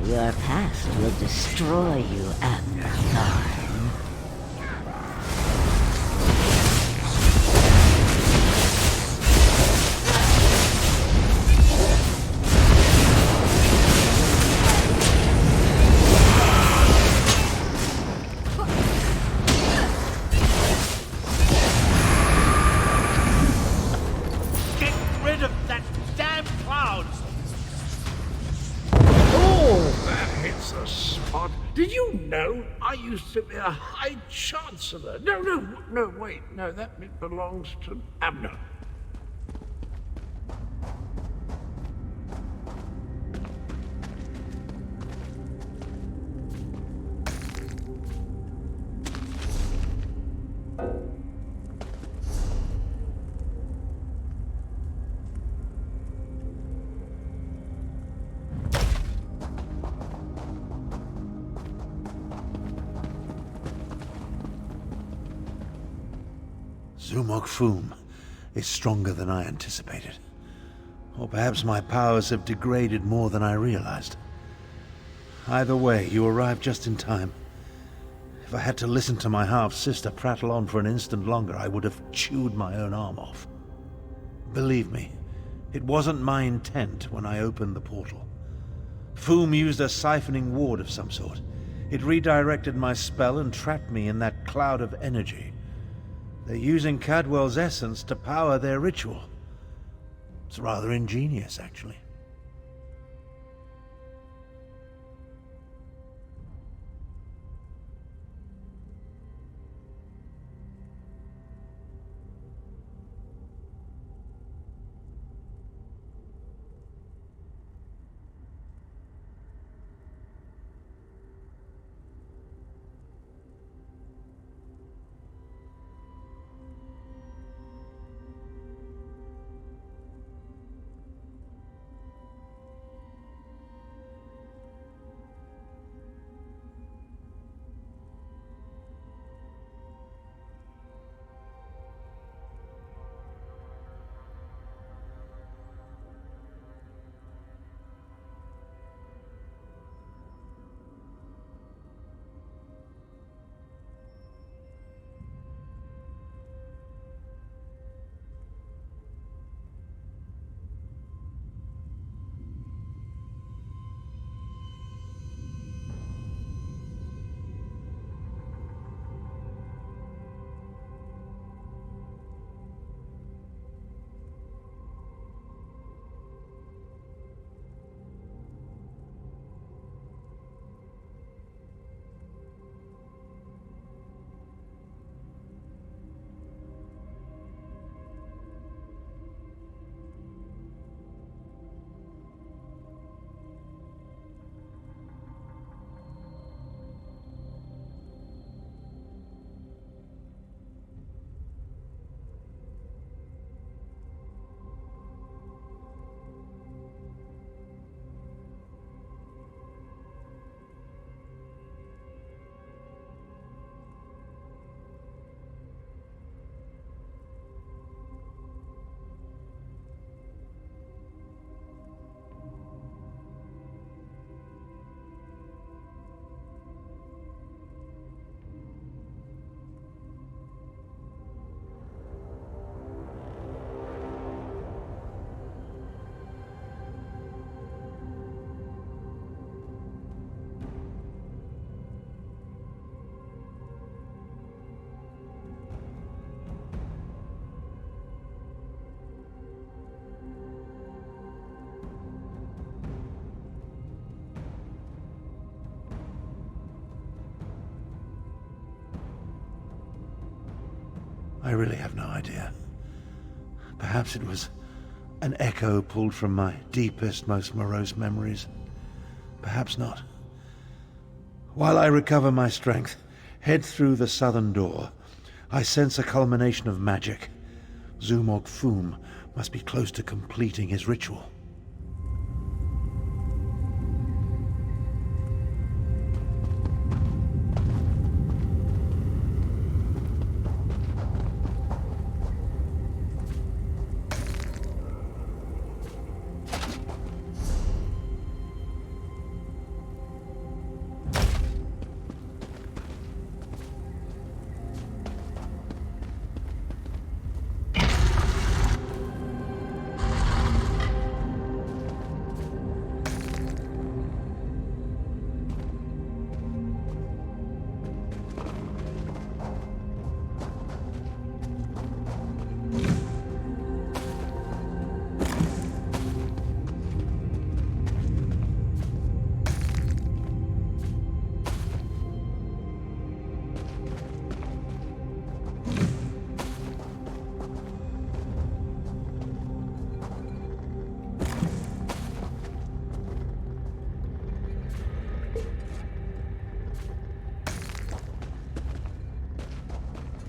Your past will destroy you, Amrathar. Did you know I used to be a High Chancellor? No, wait. No, that bit belongs to Abner. Zumog Fum is stronger than I anticipated. Or perhaps my powers have degraded more than I realized. Either way, you arrived just in time. If I had to listen to my half-sister prattle on for an instant longer, I would have chewed my own arm off. Believe me, it wasn't my intent when I opened the portal. Fum used a siphoning ward of some sort. It redirected my spell and trapped me in that cloud of energy. They're using Cadwell's essence to power their ritual. It's rather ingenious, actually. I really have no idea. Perhaps it was an echo pulled from my deepest, most morose memories. Perhaps not. While I recover my strength, head through the southern door, I sense a culmination of magic. Zumog Foom must be close to completing his ritual.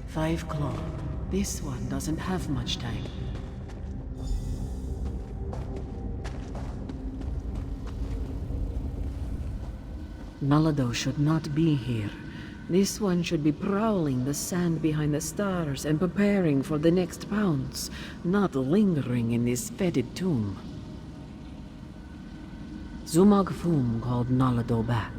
Five Claw. This one doesn't have much time. Nalado should not be here. This one should be prowling the sand behind the stars and preparing for the next pounce, not lingering in this fetid tomb. Zumog Foom called Nalado back.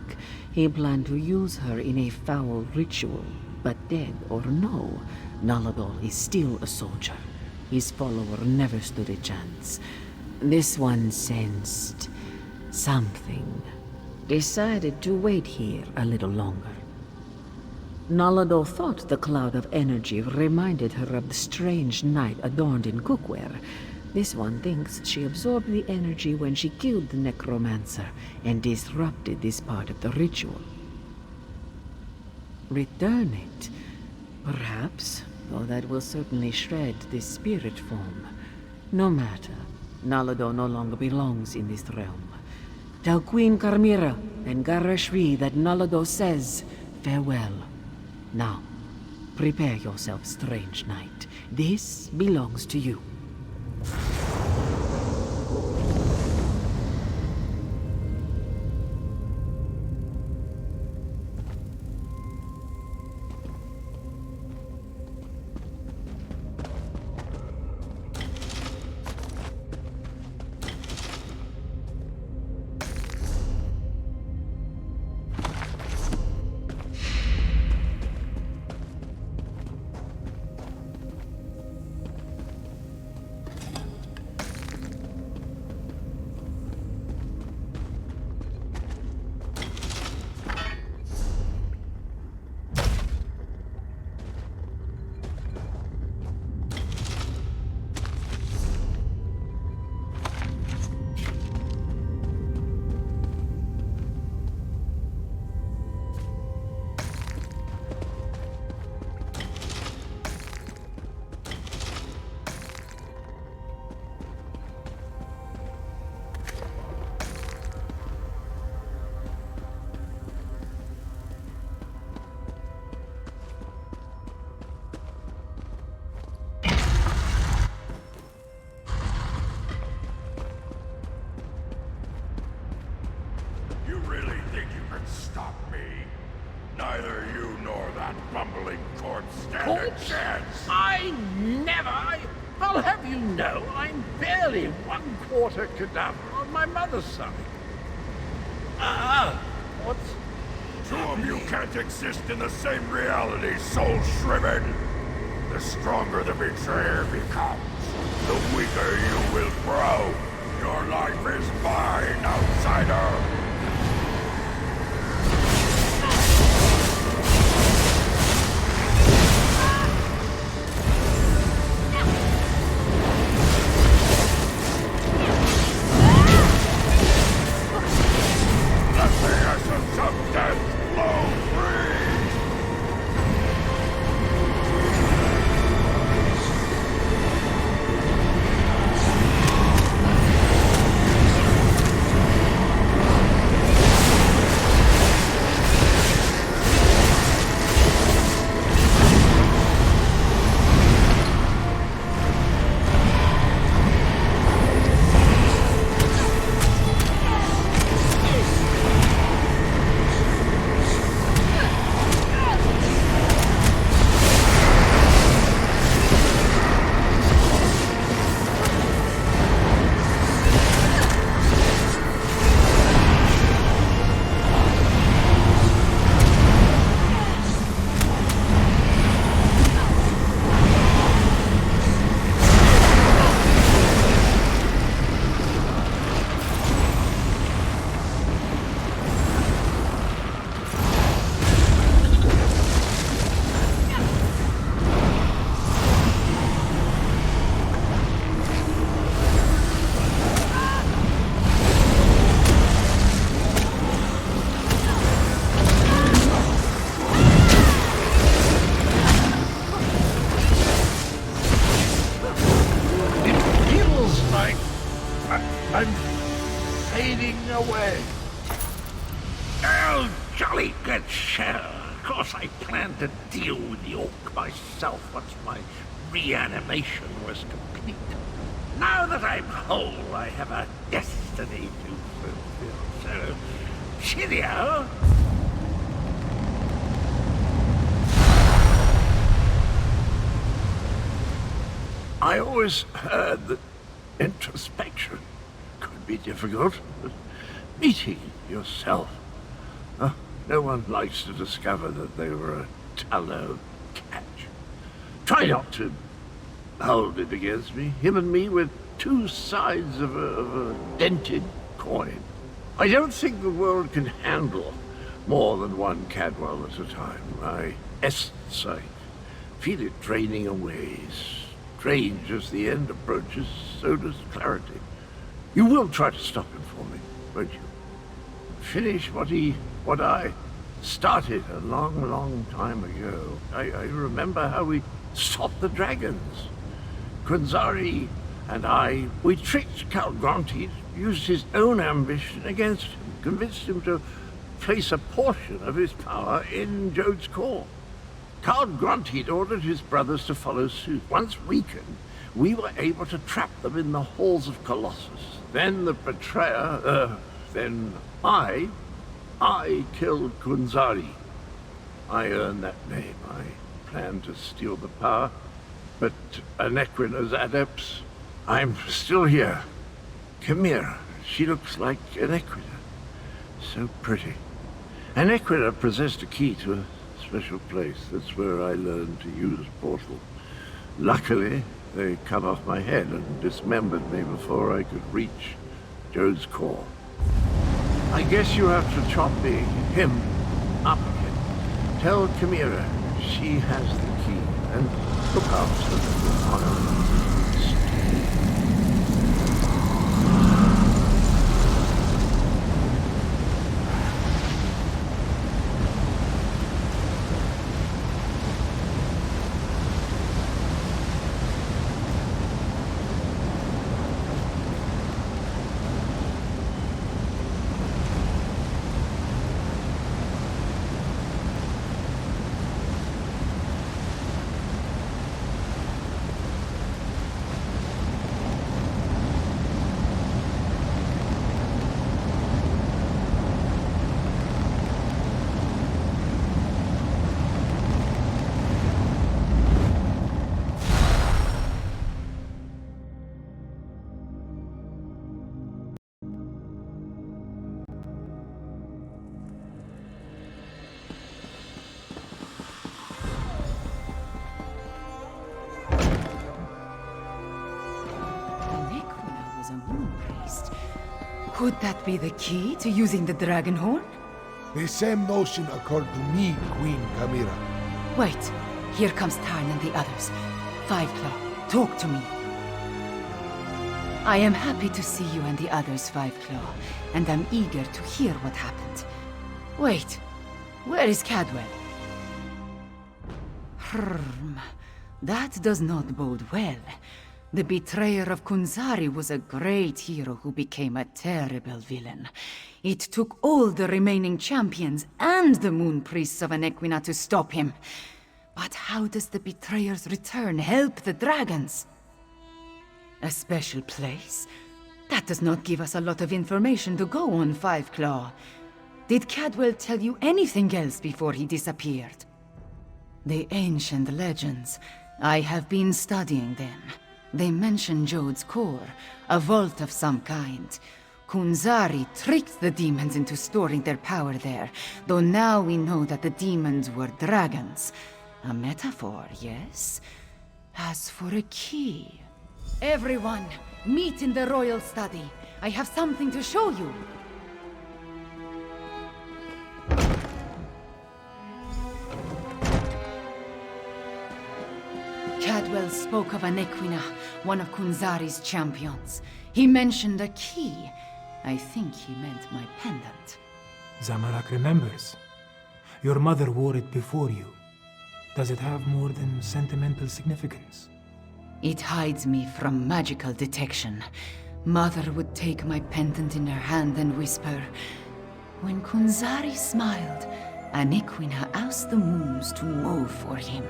He planned to use her in a foul ritual. But dead or no, Nalado is still a soldier. His follower never stood a chance. This one sensed something. Decided to wait here a little longer. Nalado thought the cloud of energy reminded her of the strange knight adorned in cookware. This one thinks she absorbed the energy when she killed the necromancer and disrupted this part of the ritual. Return it, perhaps, though that will certainly shred this spirit form. No matter, Nalado no longer belongs in this realm. Tell Queen Carmira and Garashri that Nalado says farewell. Now, prepare yourself, strange knight. This belongs to you. Stop me. Neither you nor that bumbling corpse stand a chance. I never. I'll have you know, I'm barely 1/4 cadaver on my mother's side. What's... Two of you can't exist in the same reality, soul shriven. The stronger the betrayer becomes, the weaker you will grow. Your life is mine, outsider. I'm fading away. Oh, jolly good show. Of course I planned to deal with the orc myself once my reanimation was complete. Now that I'm whole, I have a destiny to fulfill. So, cheerio. I always heard that introspection could be difficult, but meeting yourself. No one likes to discover that they were a tallow catch. Try not to hold it against me. Him and me were two sides of a dented coin. I don't think the world can handle more than one Cadwell at a time. My essence, I feel it draining away. Strange as the end approaches, so does clarity. You will try to stop him for me, won't you? Finish what I started a long, long time ago. I remember how we stopped the dragons. Kunzari and I, we tricked Count Grantid, used his own ambition against him, convinced him to place a portion of his power in Jode's core. Count Grantid ordered his brothers to follow suit. Once weakened, we were able to trap them in the halls of Colossus. Then the betrayer, then I killed Kunzari. I earned that name. I planned to steal the power, but Anequina's adepts, I'm still here. Chimera, she looks like Anequina. So pretty. Anequina possessed a key to a special place. That's where I learned to use portals. Luckily, they cut off my head and dismembered me before I could reach Jode's core. I guess you have to chop him up again. Tell Chimera she has the key, and look after the honor. Could that be the key to using the dragon horn? The same notion occurred to me, Queen Chimera. Wait, here comes Tarn and the others. Fiveclaw, talk to me. I am happy to see you and the others, Fiveclaw, and I'm eager to hear what happened. Wait, where is Cadwell? That does not bode well. The betrayer of Kunzari was a great hero who became a terrible villain. It took all the remaining champions and the moon priests of Anequina to stop him. But how does the betrayer's return help the dragons? A special place? That does not give us a lot of information to go on, Fiveclaw. Did Cadwell tell you anything else before he disappeared? The ancient legends. I have been studying them. They mention Jode's core, a vault of some kind. Kunzari tricked the demons into storing their power there, though now we know that the demons were dragons. A metaphor, yes? As for a key... Everyone, meet in the royal study. I have something to show you. Cadwell spoke of Anequina, one of Kunzari's champions. He mentioned a key. I think he meant my pendant. Zamorak remembers. Your mother wore it before you. Does it have more than sentimental significance? It hides me from magical detection. Mother would take my pendant in her hand and whisper, "When Kunzari smiled, Anequina asked the moons to move for him."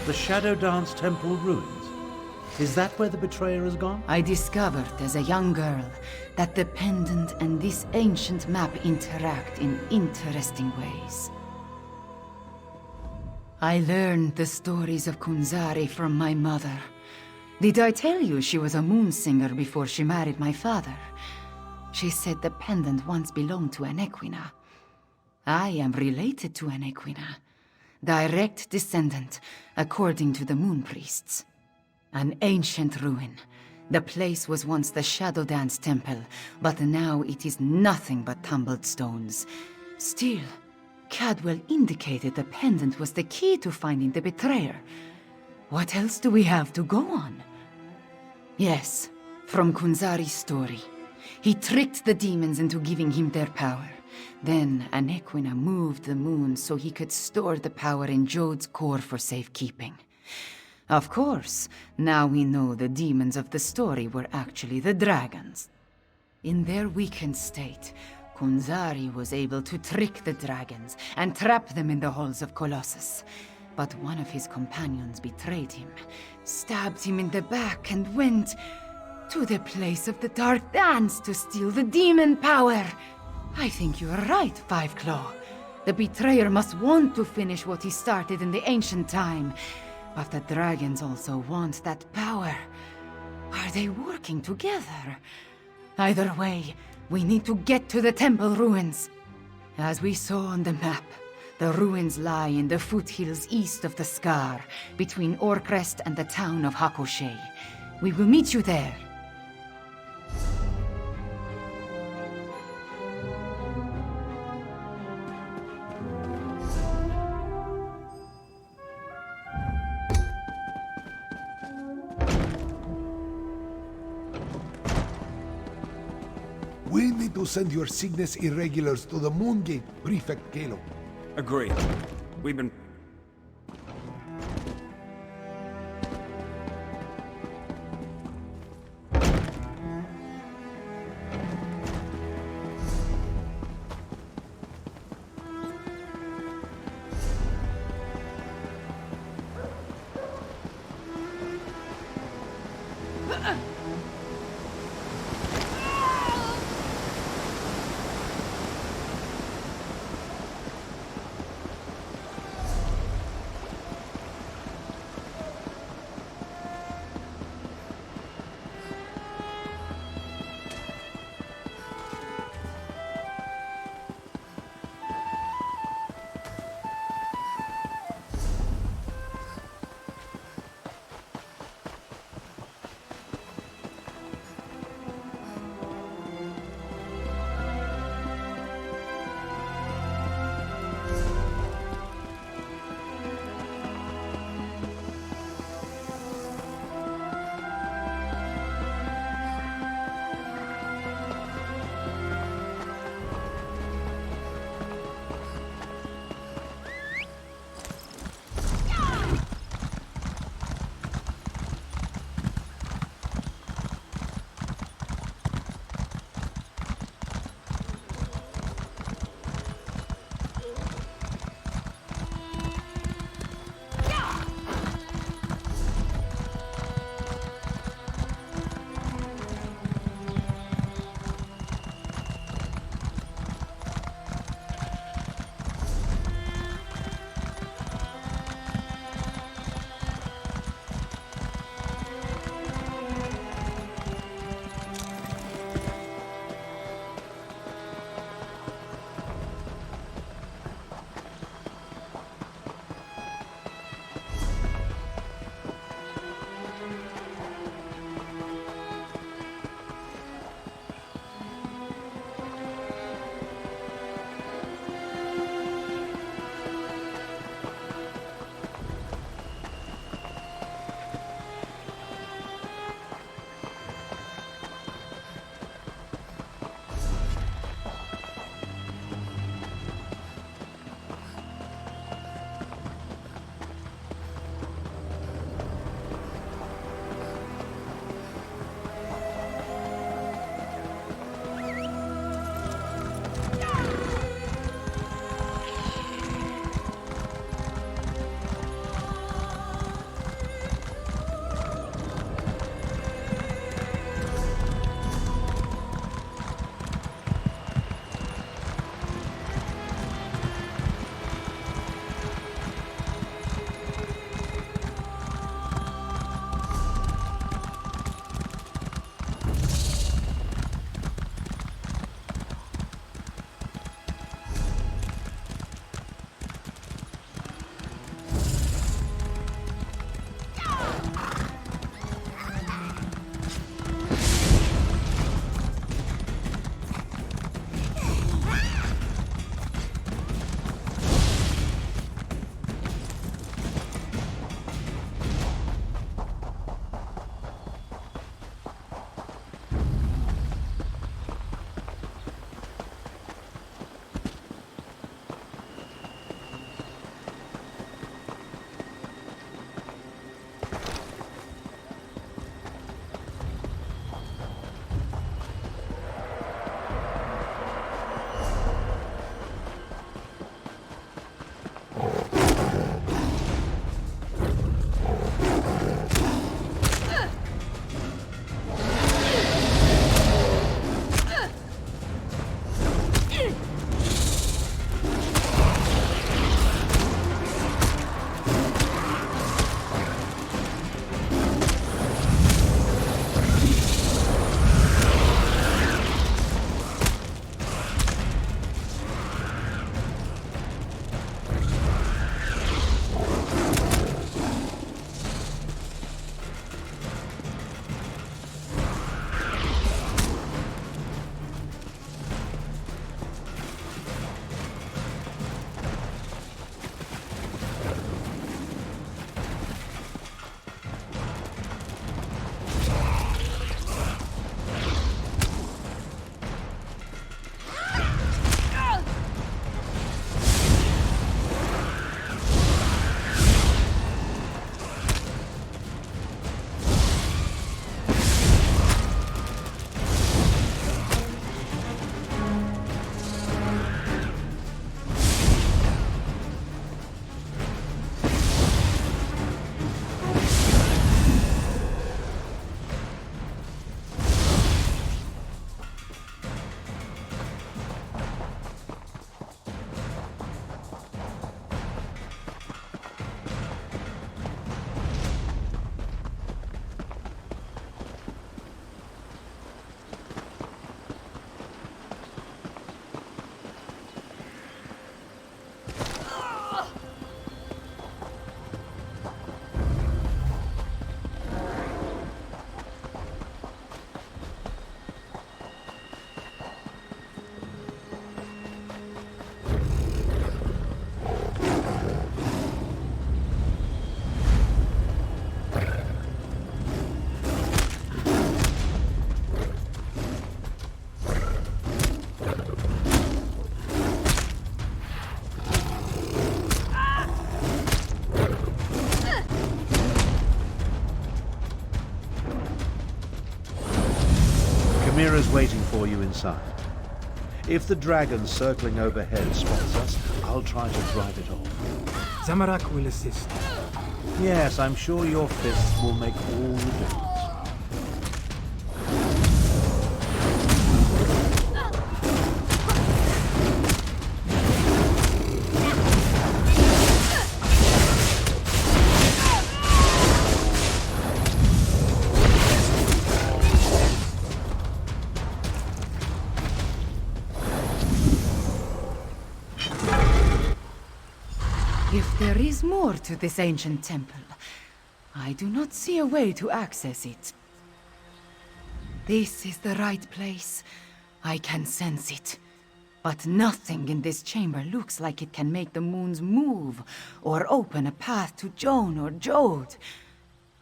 The Shadow Dance Temple ruins. Is that where the betrayer has gone? I discovered as a young girl that the pendant and this ancient map interact in interesting ways. I learned the stories of Kunzari from my mother. Did I tell you she was a moon singer before she married my father? She said the pendant once belonged to Anequina. I am related to Anequina. Direct descendant, according to the moon priests. An ancient ruin. The place was once the Shadow Dance Temple, but now it is nothing but tumbled stones. Still, Cadwell indicated the pendant was the key to finding the betrayer. What else do we have to go on? Yes, from Kunzari's story. He tricked the demons into giving him their power. Then Anequina moved the moon so he could store the power in Jode's core for safekeeping. Of course, now we know the demons of the story were actually the dragons. In their weakened state, Kunzari was able to trick the dragons and trap them in the halls of Colossus. But one of his companions betrayed him, stabbed him in the back, and went to the place of the Dark Dance to steal the demon power. I think you are right, Five Claw. The betrayer must want to finish what he started in the ancient time. But the dragons also want that power. Are they working together? Either way, we need to get to the temple ruins. As we saw on the map, the ruins lie in the foothills east of the Scar, between Orcrest and the town of Hakoshei. We will meet you there. We need to send your Cygnus irregulars to the Moongate, Prefect Kalo. Agreed. We've been... Chimera's waiting for you inside. If the dragon circling overhead spots us, I'll try to drive it off. Zamorak will assist. Yes, I'm sure your fists will make all the difference. If there is more to this ancient temple, I do not see a way to access it. This is the right place. I can sense it. But nothing in this chamber looks like it can make the moons move, or open a path to Joan or Jode.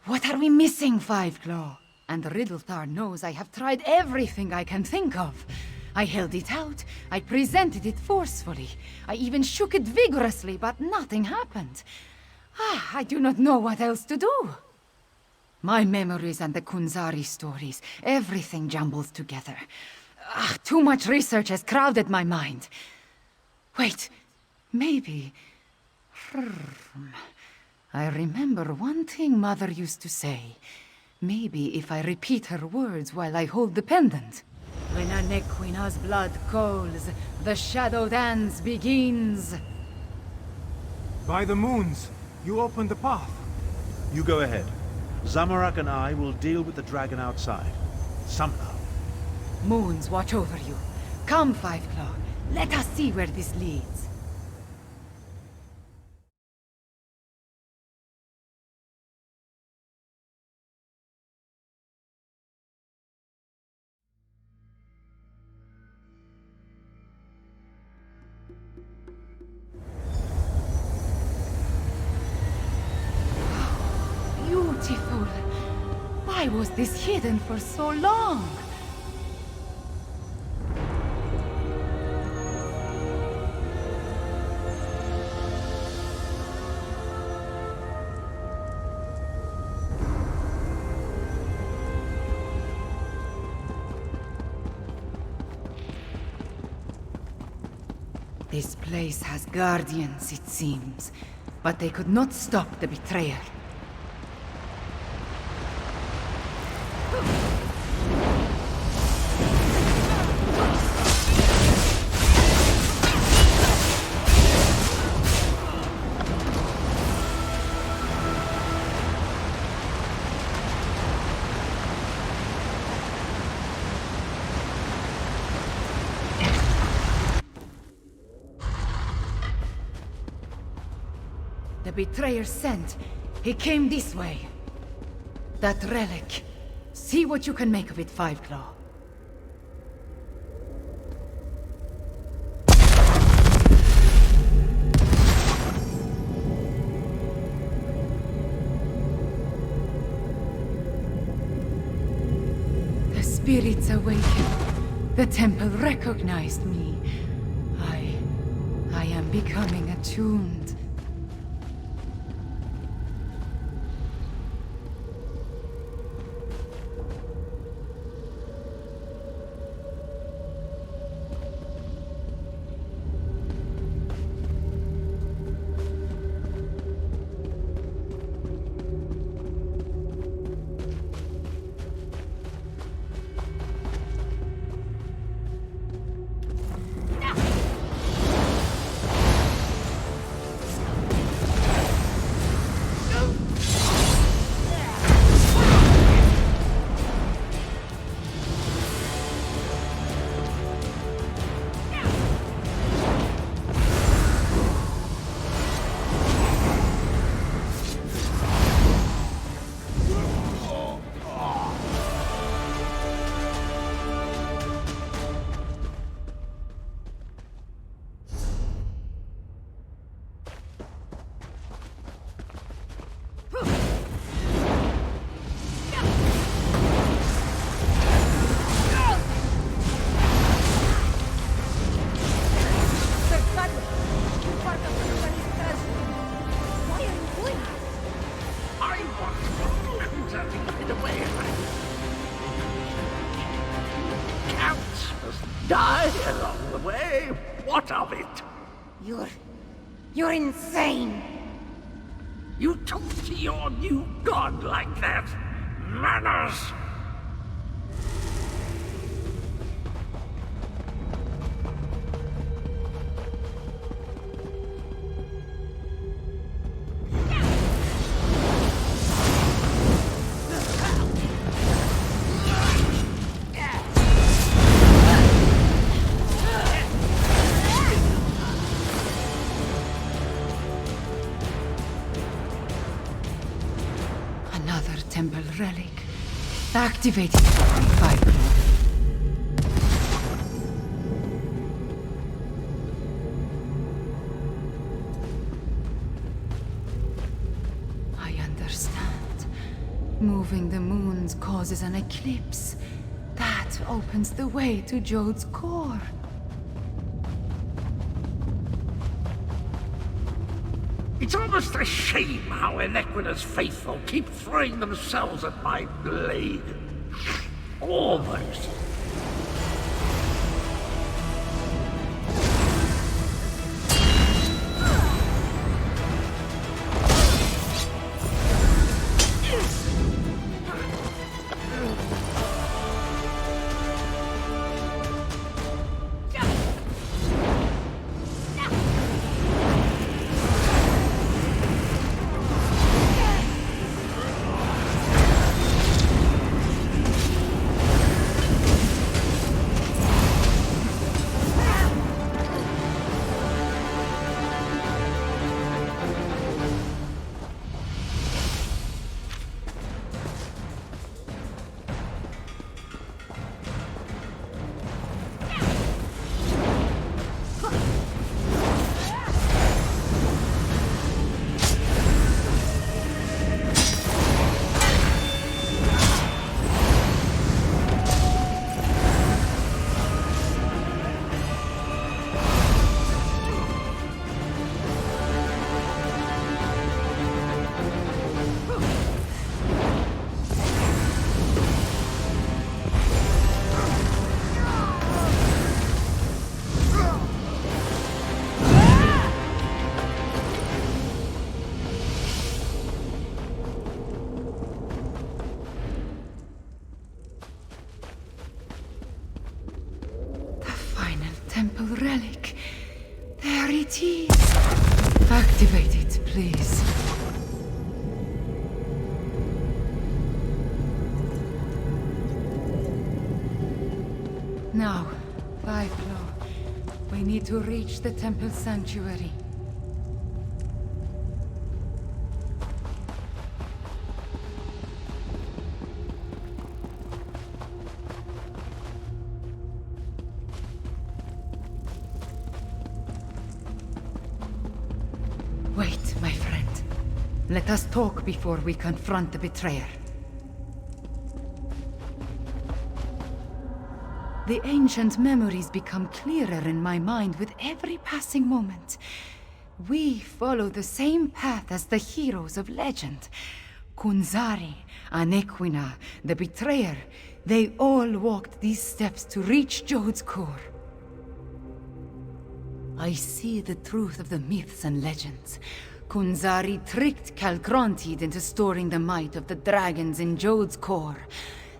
What are we missing, Fiveclaw? And Riddlethar knows I have tried everything I can think of. I held it out, I presented it forcefully, I even shook it vigorously, but nothing happened. I do not know what else to do. My memories and the Kunzari stories, everything jumbles together. Too much research has crowded my mind. Wait, maybe... I remember one thing Mother used to say. Maybe if I repeat her words while I hold the pendant. When a Nequina's blood calls, the shadow dance begins. By the moons, you open the path. You go ahead. Zamorak and I will deal with the dragon outside. Somehow. Moons watch over you. Come, Fiveclaw. Let us see where this leads. Beautiful. Why was this hidden for so long? This place has guardians, it seems, but they could not stop the betrayer. The betrayer sent. He came this way. That relic. See what you can make of it, Fiveclaw. The spirits awakened. The temple recognized me. I am becoming attuned. die along the way. What of it? You're insane! You talk to your new god like that? Manners! Another temple relic. Activated. 5 more. I understand. Moving the moons causes an eclipse. That opens the way to Jode's core. It's almost a shame how Enequina's faithful keep throwing themselves at my blade. Almost. Temple relic. There it is. Activate it, please. Now, 5 floor. We need to reach the temple sanctuary. Wait, my friend. Let us talk before we confront the betrayer. The ancient memories become clearer in my mind with every passing moment. We follow the same path as the heroes of legend. Kunzari, Anequina, the betrayer, they all walked these steps to reach Jode's core. I see the truth of the myths and legends. Kunzari tricked Calcrontid into storing the might of the dragons in Jode's core.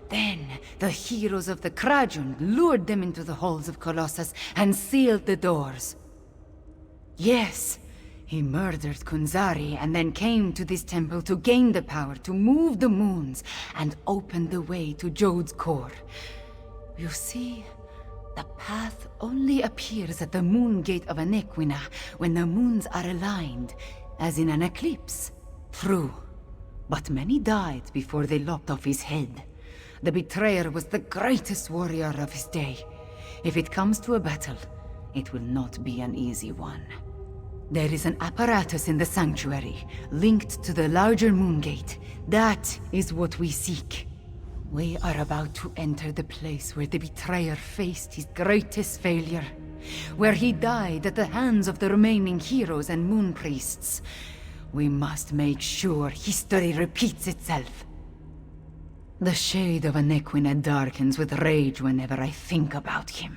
Then, the heroes of the Krajund lured them into the halls of Colossus and sealed the doors. Yes, he murdered Kunzari and then came to this temple to gain the power to move the moons and open the way to Jode's core. You see, the path only appears at the moon gate of Anequina when the moons are aligned, as in an eclipse. True, but many died before they lopped off his head. The betrayer was the greatest warrior of his day. If it comes to a battle, it will not be an easy one. There is an apparatus in the sanctuary, linked to the larger moon gate. That is what we seek. We are about to enter the place where the betrayer faced his greatest failure, where he died at the hands of the remaining heroes and moon priests. We must make sure history repeats itself. The shade of Anequina darkens with rage whenever I think about him.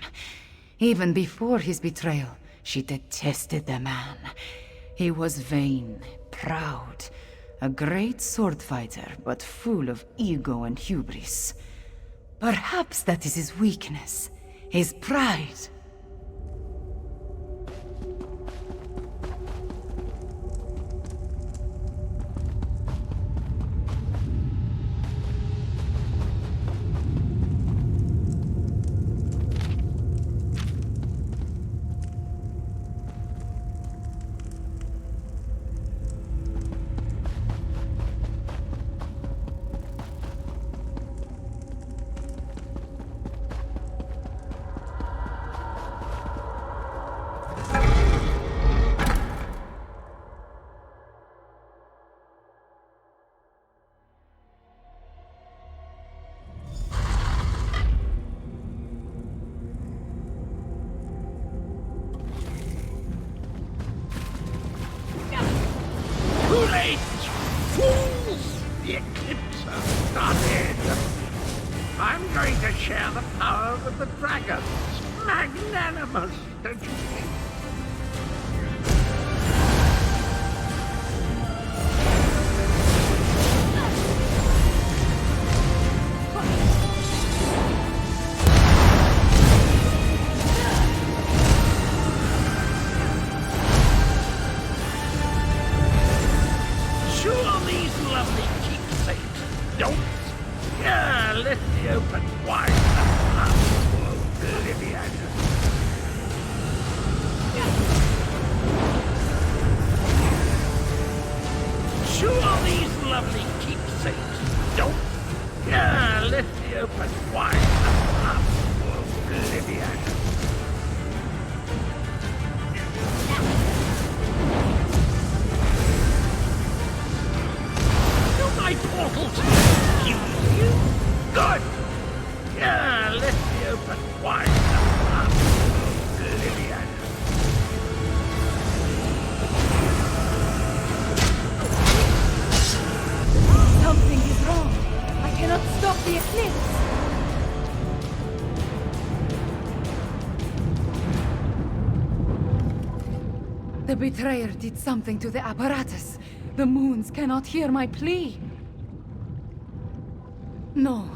Even before his betrayal, she detested the man. He was vain, proud, a great sword fighter, but full of ego and hubris. Perhaps that is his weakness, his pride. Too late! Fools! The eclipse has started! I'm going to share the power with the dragons. Magnanimous, don't you think? Sure, these lovely keepsakes don't let me open wide oblivion. Sure, these lovely keepsakes don't let me open wide oblivion. My portals use you? Good! Yeah, let me open wide oblivion. Something is wrong. I cannot stop the eclipse. The betrayer did something to the apparatus. The moons cannot hear my plea. No.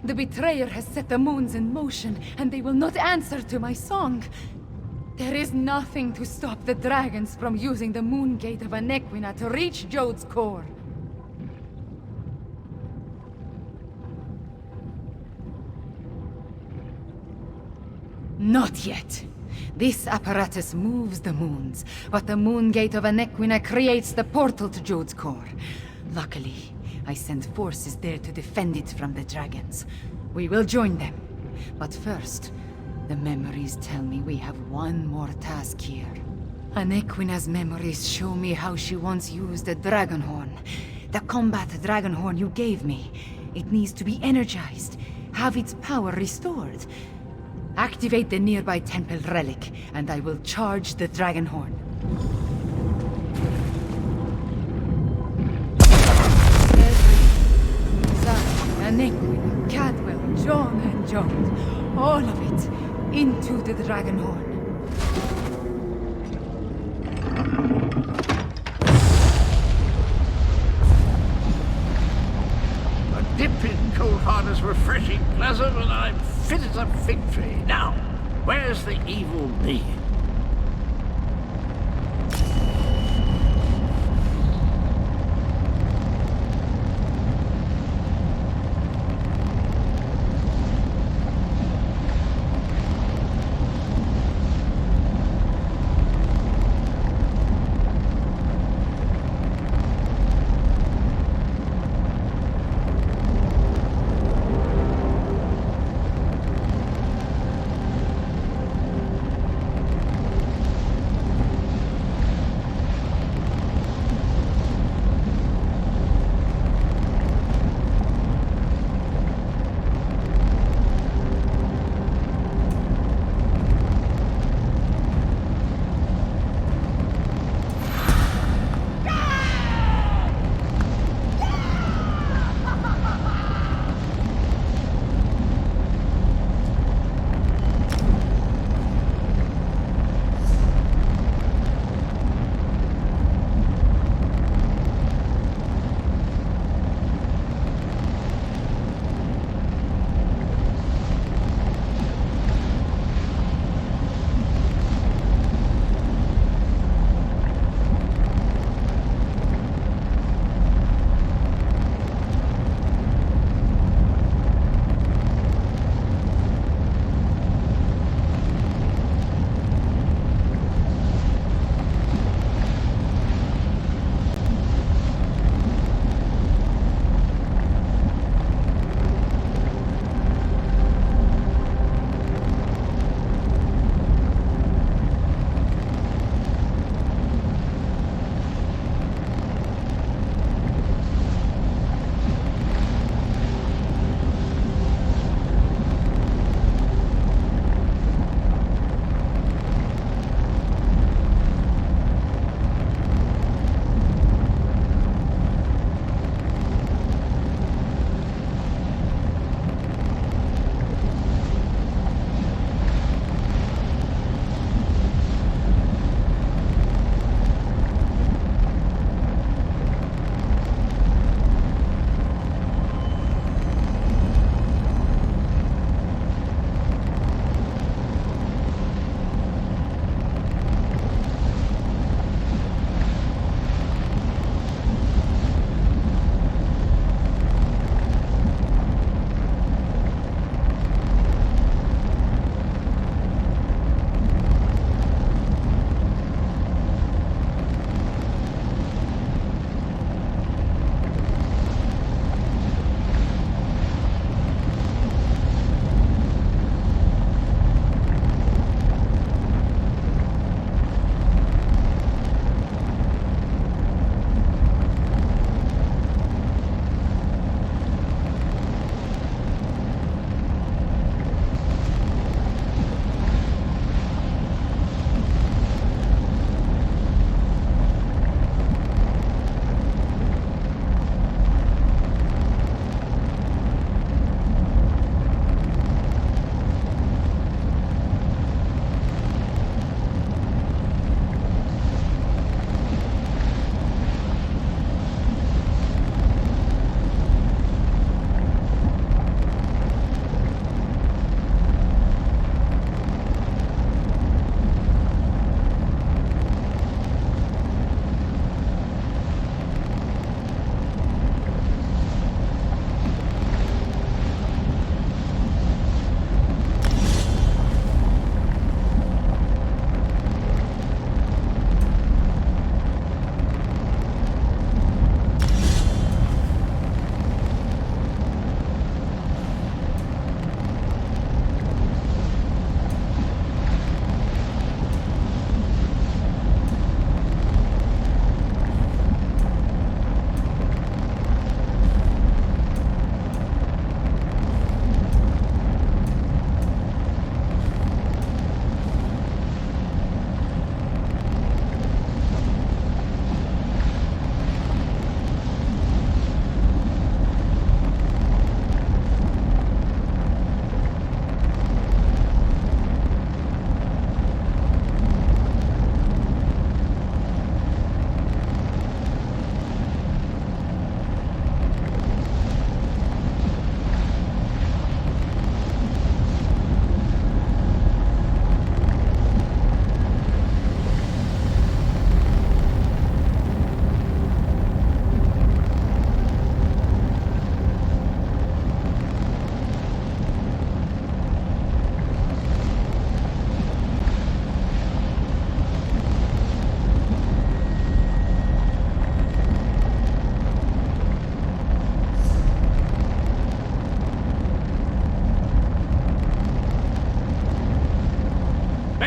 The betrayer has set the moons in motion, and they will not answer to my song. There is nothing to stop the dragons from using the moon gate of Anequina to reach Jode's core. Not yet. This apparatus moves the moons, but the moon gate of Anequina creates the portal to Jode's core. Luckily, I sent forces there to defend it from the dragons. We will join them. But first, the memories tell me we have one more task here. Anequina's memories show me how she once used the Dragonhorn. The combat Dragonhorn you gave me. It needs to be energized, have its power restored. Activate the nearby temple relic, and I will charge the Dragonhorn. Anequina, Cadwell, John and John, all of it, into the Dragonhorn. A dip in cold water is refreshing, pleasant, and I'm fit as a fig tree. Now, where's the evil me?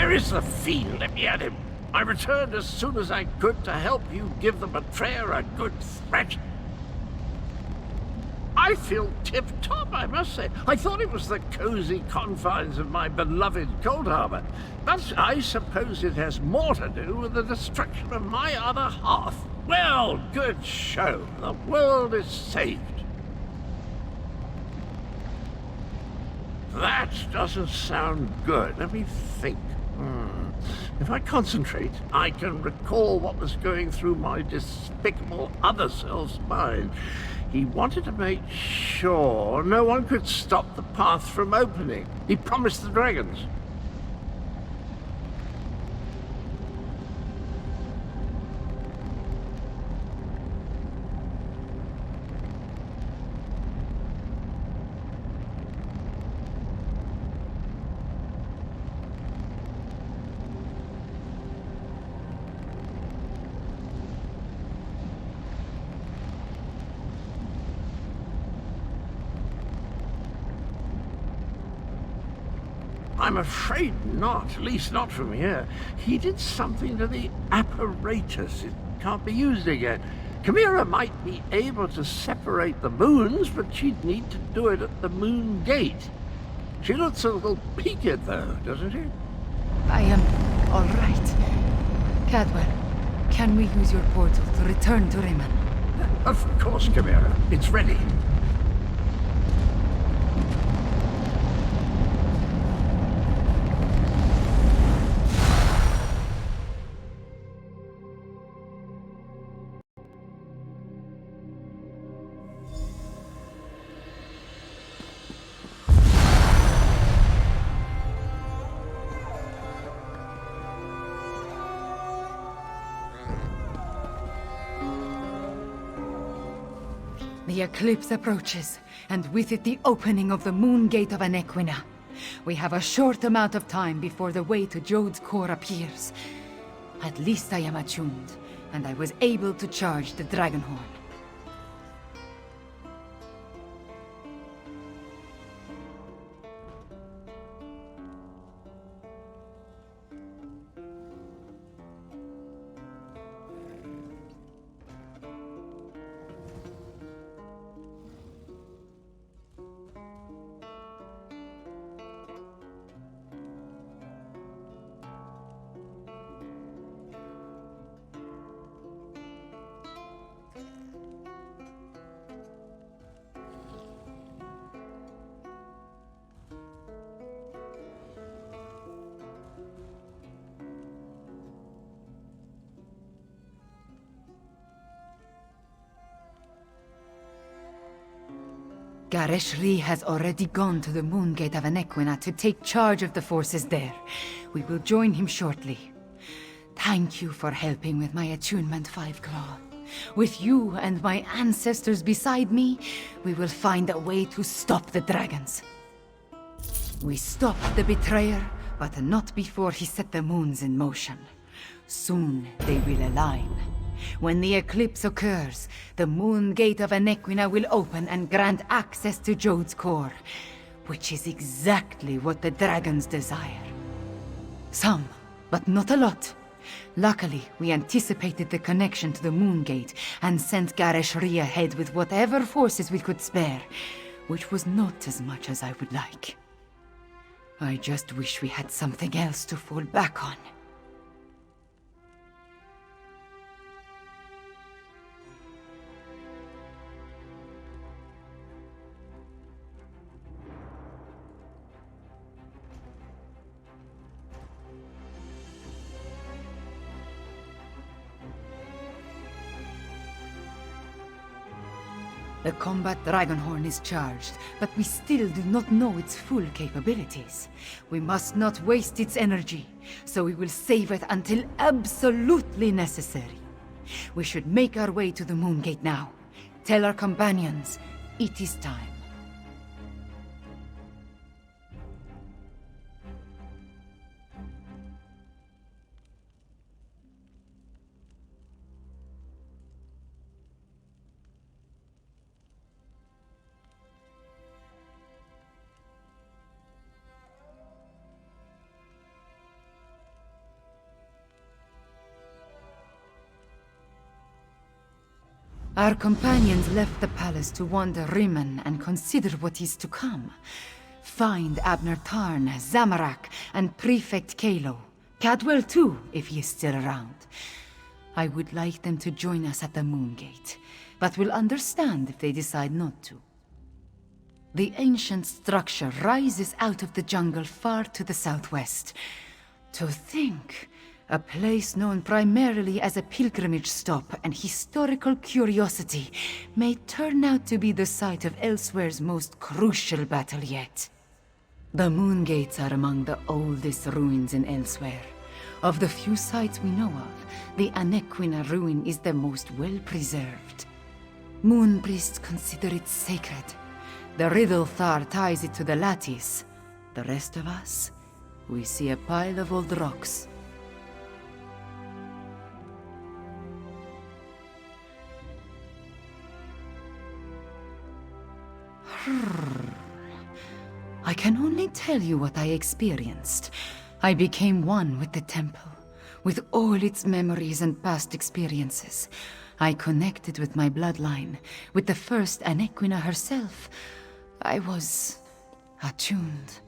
Where is the fiend? Let me at him. I returned as soon as I could to help you give the betrayer a good thrashing. I feel tip-top, I must say. I thought it was the cozy confines of my beloved Coldharbour, but I suppose it has more to do with the destruction of my other half. Well, good show. The world is saved. That doesn't sound good. Let me think. If I concentrate, I can recall what was going through my despicable other self's mind. He wanted to make sure no one could stop the path from opening. He promised the dragons. I'm afraid not, at least not from here. He did something to the apparatus. It can't be used again. Chimera might be able to separate the moons, but she'd need to do it at the moon gate. She looks a little peaked, though, doesn't she? I am all right. Cadwell, can we use your portal to return to Riemann? Of course, Chimera. It's ready. The eclipse approaches, and with it the opening of the moon gate of Anequina. We have a short amount of time before the way to Jode's core appears. At least I am attuned, and I was able to charge the Dragonhorn. Gareshri has already gone to the moon gate of Anequina to take charge of the forces there. We will join him shortly. Thank you for helping with my attunement, Fiveclaw. With you and my ancestors beside me, we will find a way to stop the dragons. We stopped the betrayer, but not before he set the moons in motion. Soon they will align. When the eclipse occurs, the moon gate of Anequina will open and grant access to Jode's core, which is exactly what the dragons desire. Some, but not a lot. Luckily, we anticipated the connection to the moon gate and sent Gareshri ahead with whatever forces we could spare, which was not as much as I would like. I just wish we had something else to fall back on. The combat Dragonhorn is charged, but we still do not know its full capabilities. We must not waste its energy, so we will save it until absolutely necessary. We should make our way to the moon gate now. Tell our companions, it is time. Our companions left the palace to wander Rimmon and consider what is to come. Find Abner Tarn, Zamorak, and Prefect Kalo. Cadwell too, if he is still around. I would like them to join us at the Moongate, but will understand if they decide not to. The ancient structure rises out of the jungle far to the southwest. To think, a place known primarily as a pilgrimage stop and historical curiosity may turn out to be the site of Elswere's most crucial battle yet. The Moongates are among the oldest ruins in Elswere. Of the few sites we know of, the Anequina ruin is the most well-preserved. Moon priests consider it sacred. The Riddlethar ties it to the lattice. The rest of us, we see a pile of old rocks. I can only tell you what I experienced. I became one with the temple, with all its memories and past experiences. I connected with my bloodline, with the first Anequina herself. I was attuned.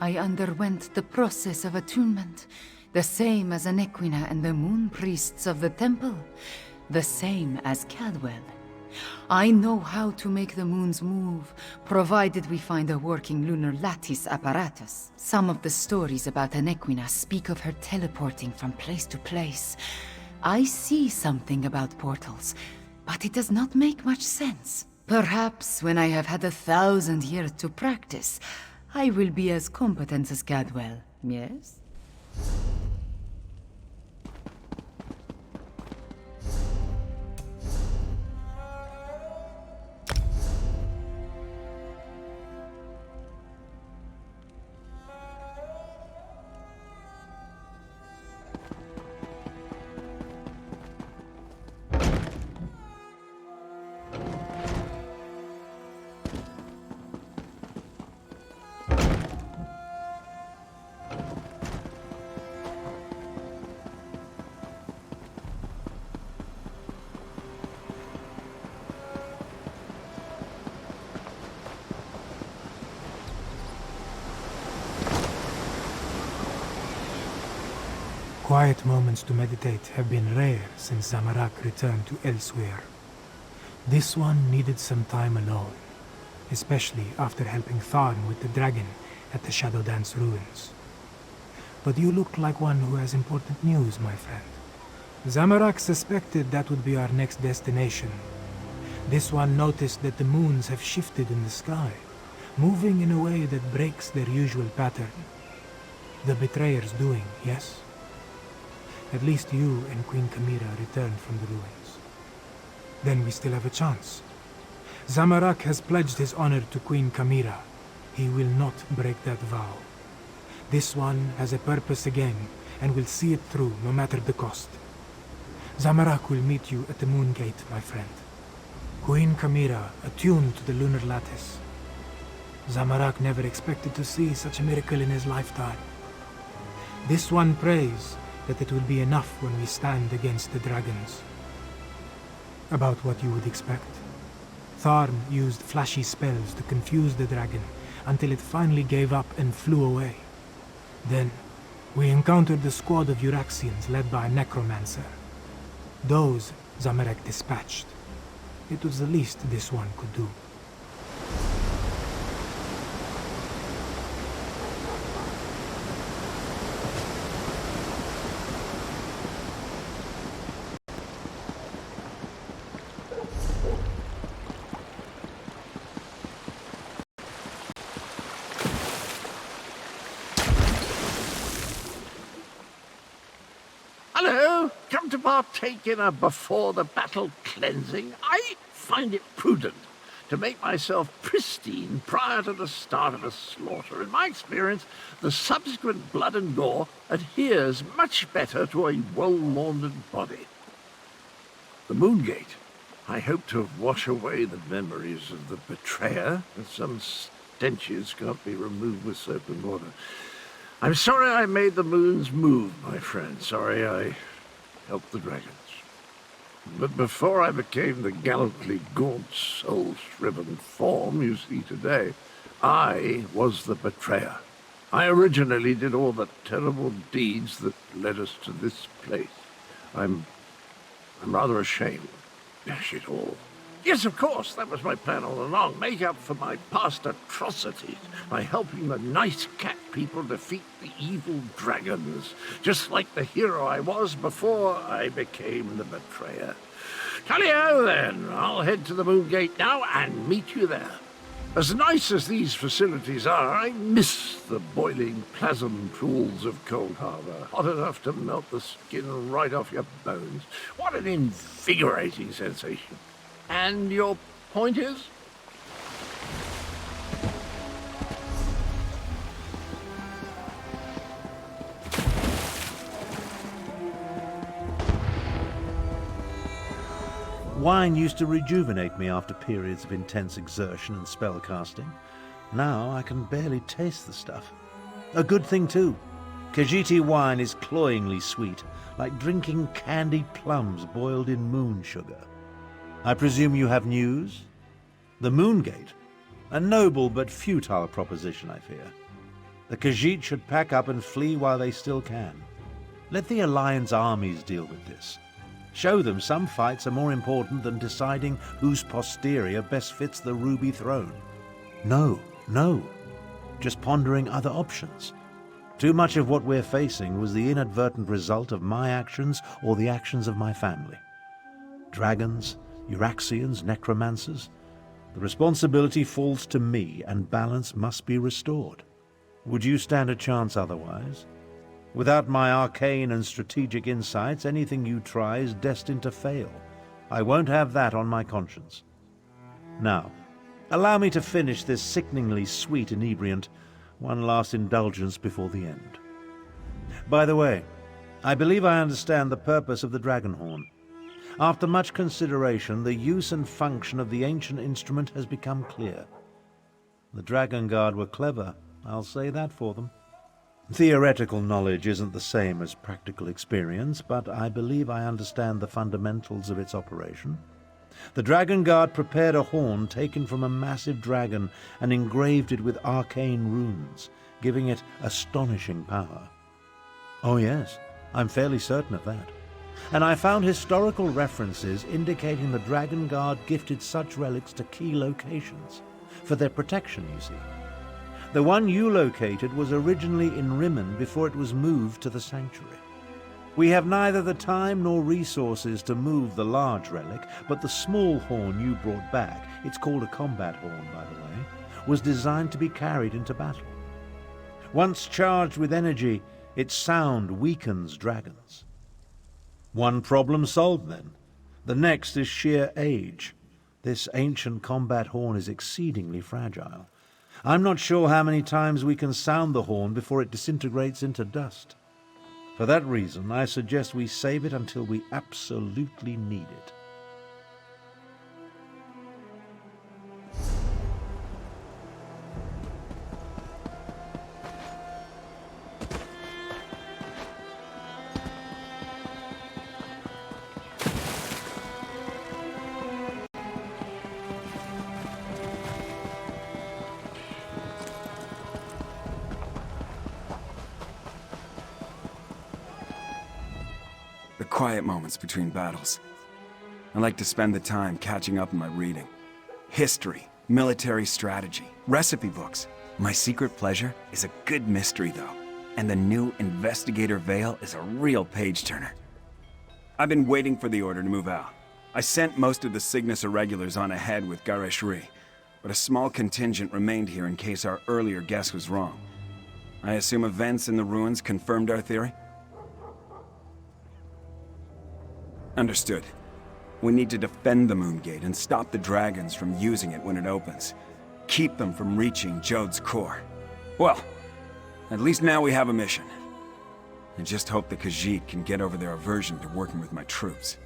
I underwent the process of attunement, the same as Anequina and the moon priests of the temple, the same as Cadwell. I know how to make the moons move, provided we find a working lunar lattice apparatus. Some of the stories about Anequina speak of her teleporting from place to place. I see something about portals, but it does not make much sense. Perhaps when I have had 1,000 years to practice, I will be as competent as Cadwell, yes? Quiet moments to meditate have been rare since Zamorak returned to Elswere. This one needed some time alone, especially after helping Tharn with the dragon at the Shadow Dance ruins. But you look like one who has important news, my friend. Zamorak suspected that would be our next destination. This one noticed that the moons have shifted in the sky, moving in a way that breaks their usual pattern. The betrayer's doing, yes? At least you and Queen Kamira returned from the ruins. Then we still have a chance. Zamorak has pledged his honor to Queen Kamira. He will not break that vow. This one has a purpose again, and will see it through no matter the cost. Zamorak will meet you at the Moongate, my friend. Queen Kamira attuned to the lunar lattice. Zamorak never expected to see such a miracle in his lifetime. This one prays that it will be enough when we stand against the dragons. About what you would expect. Tharn used flashy spells to confuse the dragon until it finally gave up and flew away. Then, we encountered a squad of Euraxians led by a necromancer. Those Zamorak dispatched. It was the least this one could do. Hello! Come to partake in a before-the-battle cleansing? I find it prudent to make myself pristine prior to the start of a slaughter. In my experience, the subsequent blood and gore adheres much better to a well-laundered body. The Moongate. I hope to wash away the memories of the betrayer, and some stenches can't be removed with soap and water. I'm sorry I made the moons move, my friend. Sorry I helped the dragons. But before I became the gallantly gaunt, soul-shriven form you see today, I was the betrayer. I originally did all the terrible deeds that led us to this place. I'm rather ashamed. Dash it all. Yes, of course, that was my plan all along. Make up for my past atrocities by helping the nice cat people defeat the evil dragons, just like the hero I was before I became the betrayer. Tally-ho, then. I'll head to the Moongate now and meet you there. As nice as these facilities are, I miss the boiling plasm pools of Cold Harbor, hot enough to melt the skin right off your bones. What an invigorating sensation. And your point is? Wine used to rejuvenate me after periods of intense exertion and spellcasting. Now I can barely taste the stuff. A good thing too. Khajiiti wine is cloyingly sweet, like drinking candied plums boiled in moon sugar. I presume you have news? The Moongate? A noble but futile proposition, I fear. The Khajiit should pack up and flee while they still can. Let the Alliance armies deal with this. Show them some fights are more important than deciding whose posterior best fits the Ruby Throne. No. Just pondering other options. Too much of what we're facing was the inadvertent result of my actions or the actions of my family. Dragons, Euraxians, necromancers. The responsibility falls to me, and balance must be restored. Would you stand a chance otherwise? Without my arcane and strategic insights, anything you try is destined to fail. I won't have that on my conscience. Now, allow me to finish this sickeningly sweet inebriant, one last indulgence before the end. By the way, I believe I understand the purpose of the Dragonhorn. After much consideration, the use and function of the ancient instrument has become clear. The Dragon Guard were clever, I'll say that for them. Theoretical knowledge isn't the same as practical experience, but I believe I understand the fundamentals of its operation. The Dragon Guard prepared a horn taken from a massive dragon and engraved it with arcane runes, giving it astonishing power. Oh yes, I'm fairly certain of that. And I found historical references indicating the Dragon Guard gifted such relics to key locations, for their protection, you see. The one you located was originally in Rimmen before it was moved to the Sanctuary. We have neither the time nor resources to move the large relic, but the small horn you brought back, it's called a combat horn, by the way, was designed to be carried into battle. Once charged with energy, its sound weakens dragons. One problem solved, then. The next is sheer age. This ancient combat horn is exceedingly fragile. I'm not sure how many times we can sound the horn before it disintegrates into dust. For that reason, I suggest we save it until we absolutely need it. The quiet moments between battles. I like to spend the time catching up on my reading. History, military strategy, recipe books. My secret pleasure is a good mystery, though. And the new Investigator Veil is a real page-turner. I've been waiting for the order to move out. I sent most of the Cygnus irregulars on ahead with Gareshri, but a small contingent remained here in case our earlier guess was wrong. I assume events in the ruins confirmed our theory? Understood. We need to defend the Moongate and stop the dragons from using it when it opens. Keep them from reaching Jode's core. Well, at least now we have a mission. I just hope the Khajiit can get over their aversion to working with my troops.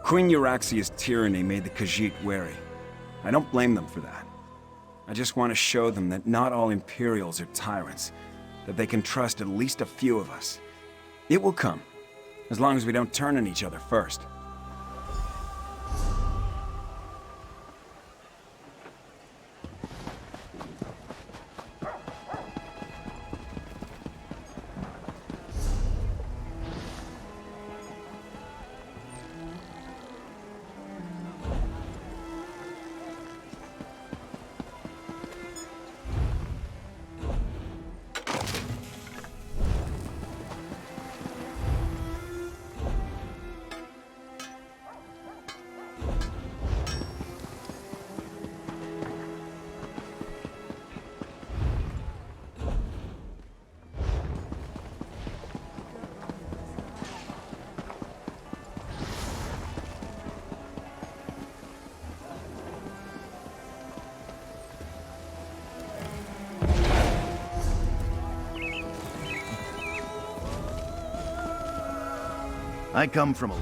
Queen Euraxia's tyranny made the Khajiit wary. I don't blame them for that. I just want to show them that not all Imperials are tyrants, that they can trust at least a few of us. It will come, as long as we don't turn on each other first. I come from a...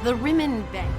The Rimmen Bank.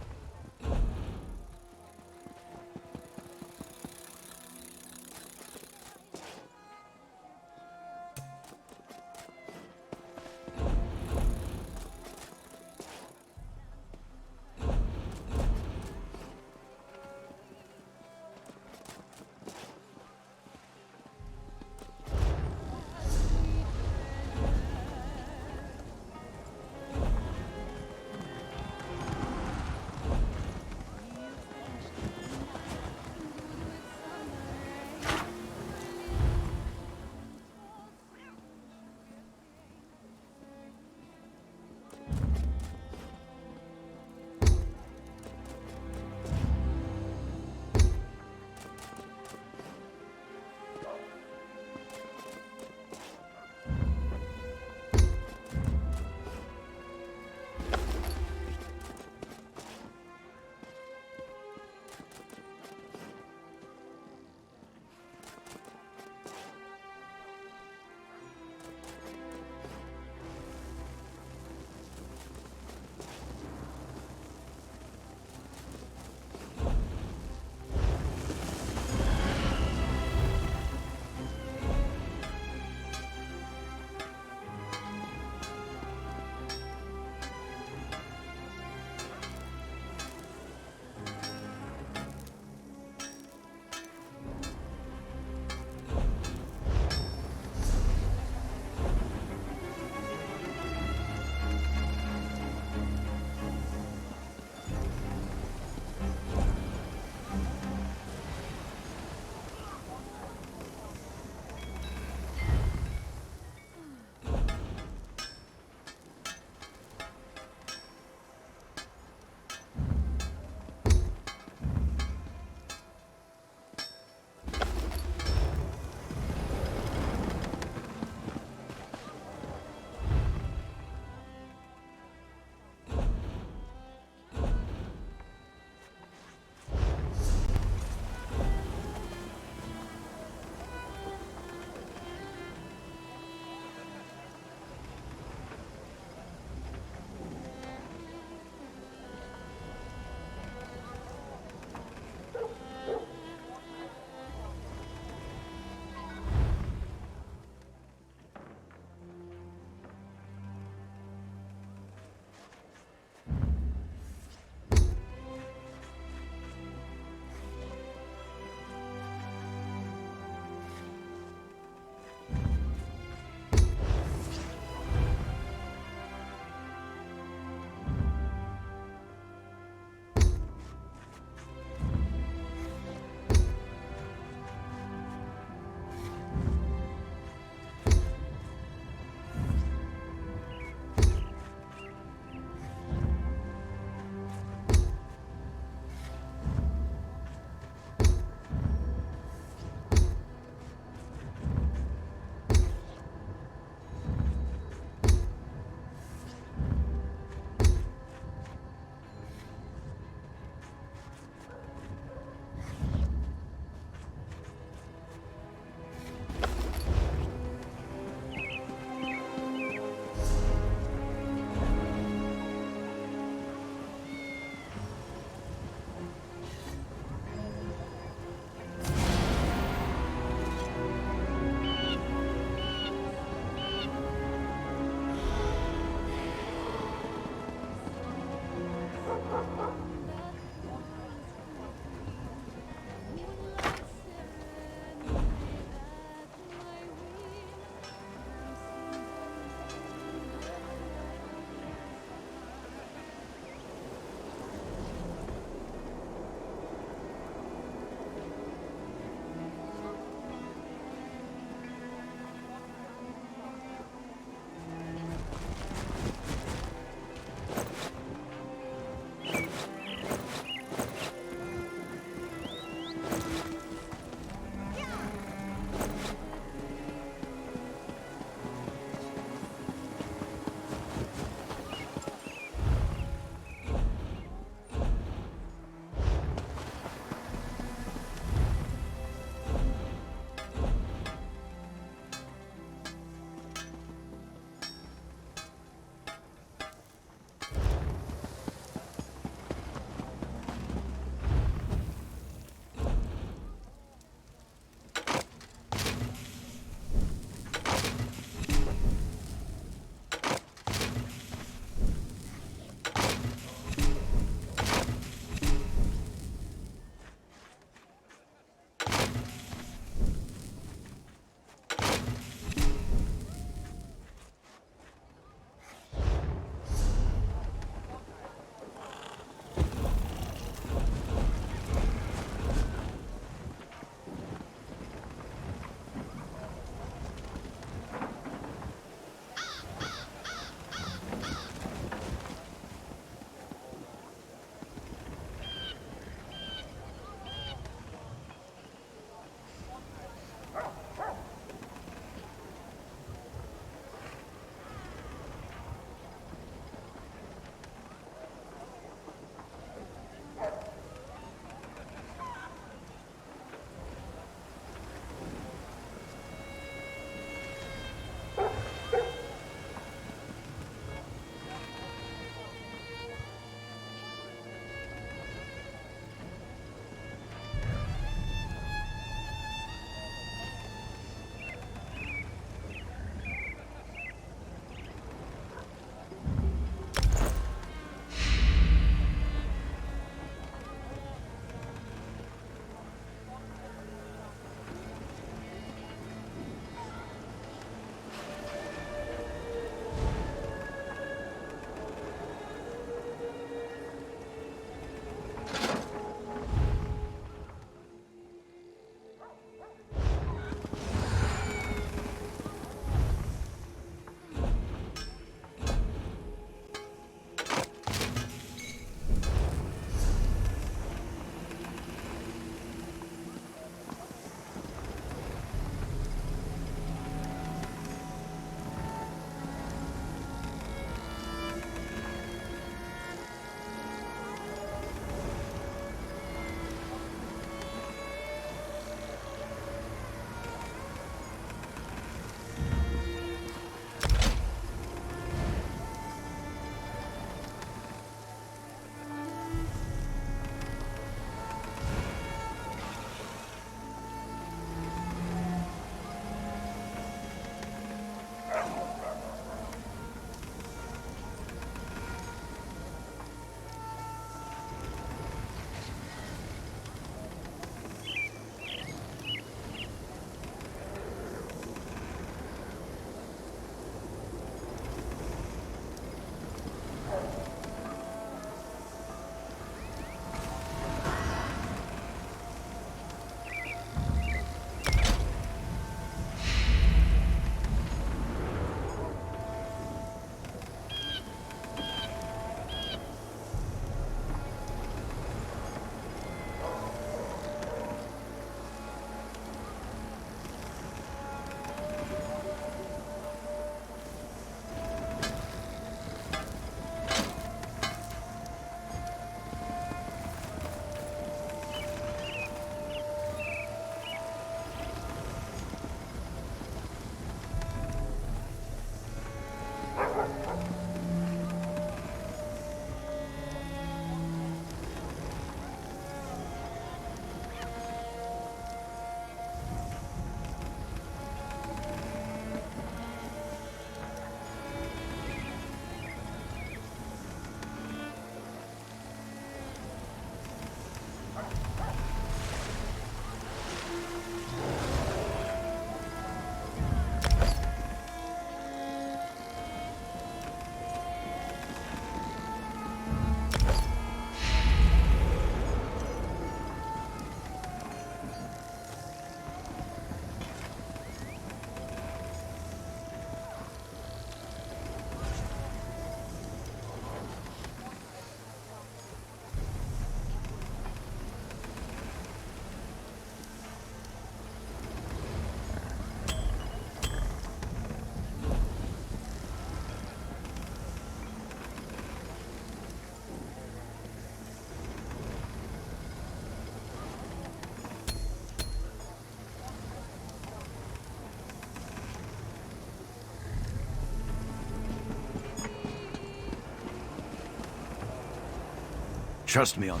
Trust me on...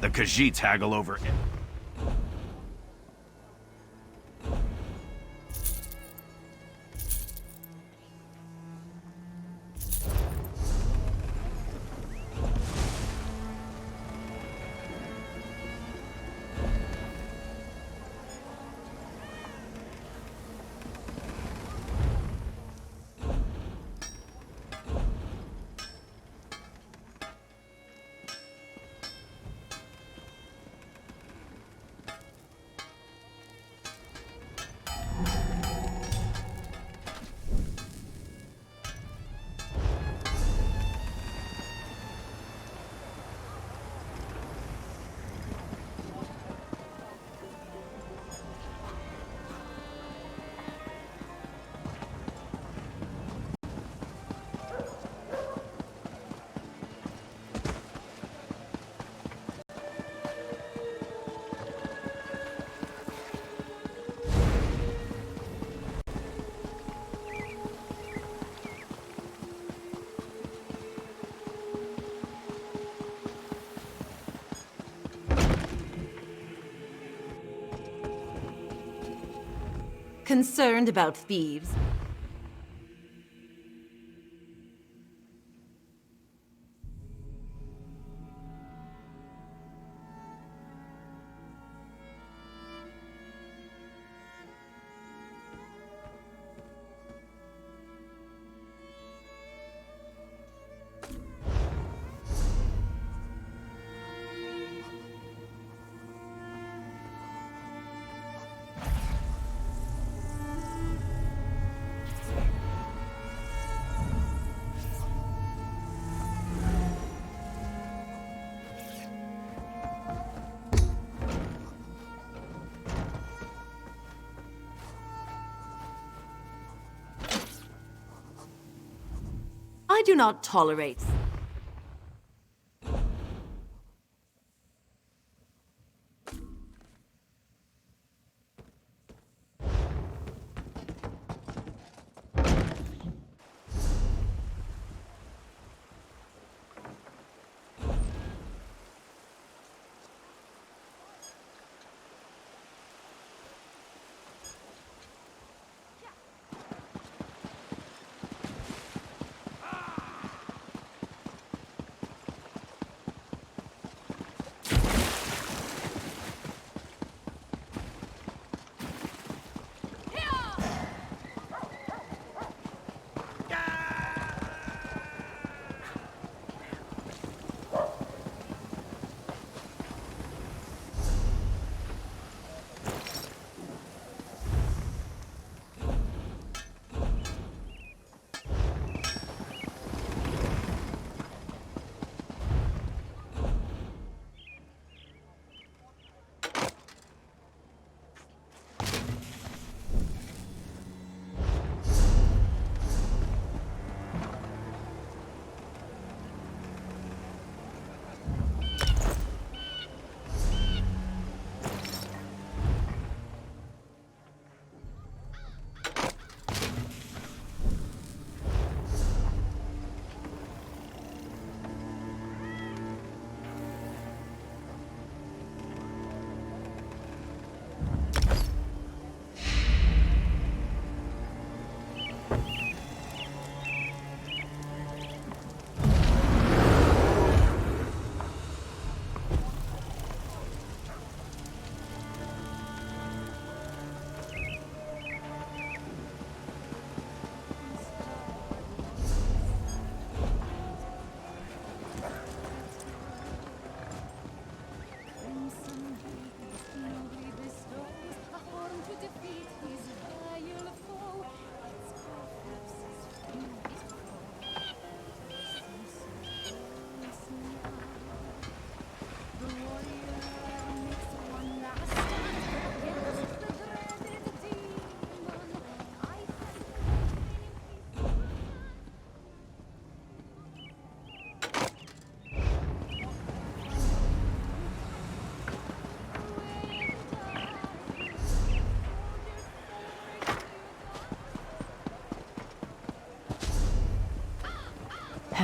The Khajiits haggle over... Concerned about thieves? I do not tolerate...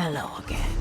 Hello again.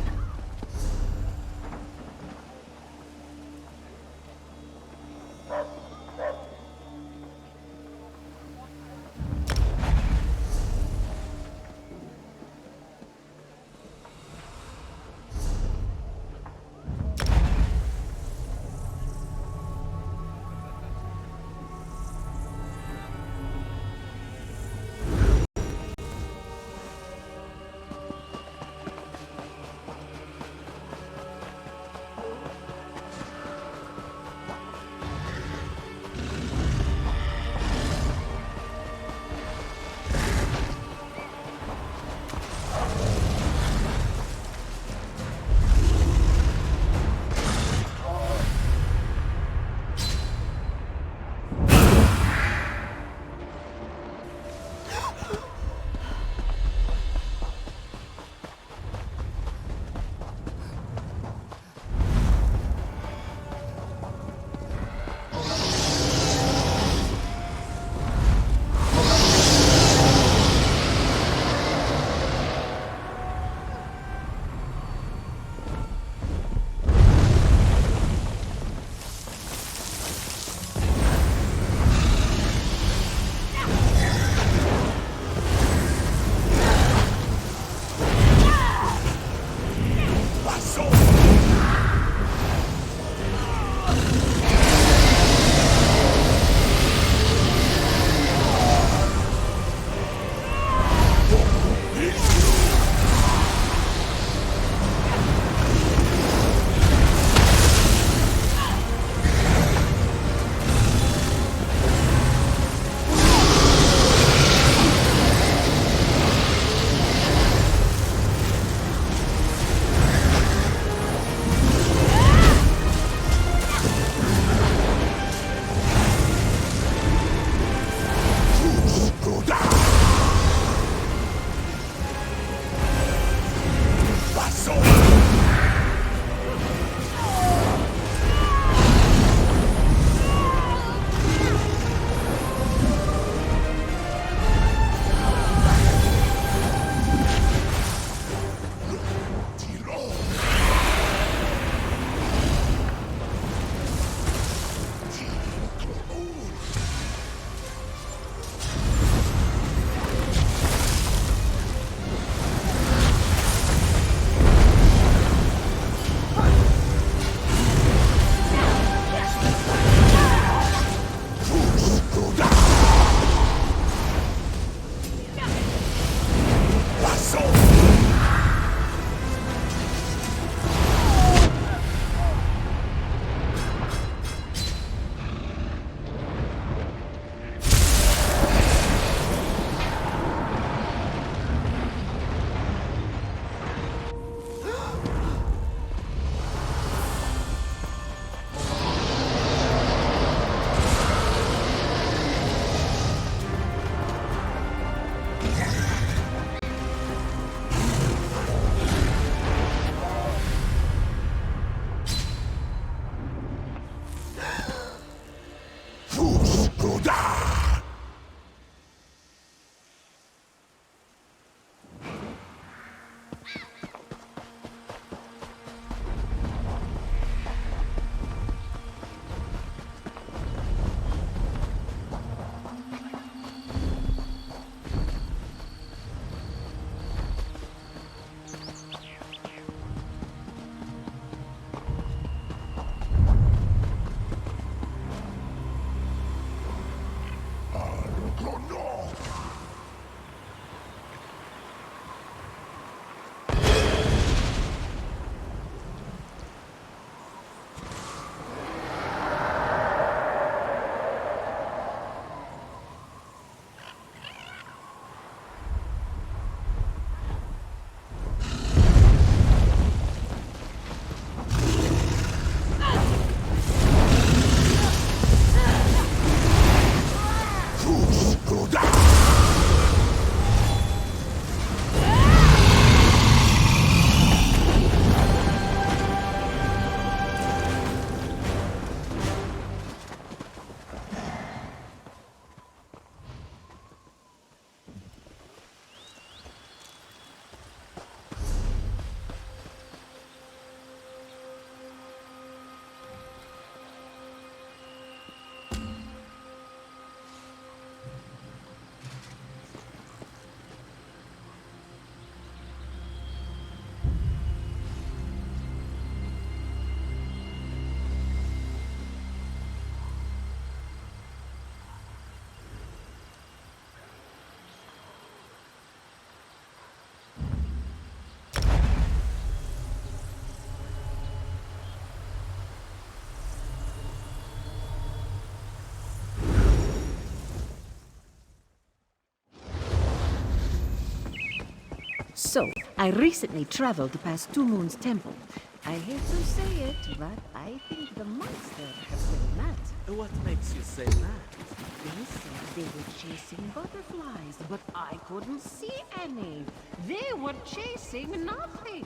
So, I recently traveled past Two Moons Temple. I hate to say it, but I think the monster has been mad. What makes you say that? They said they were chasing butterflies, but I couldn't see any. They were chasing nothing.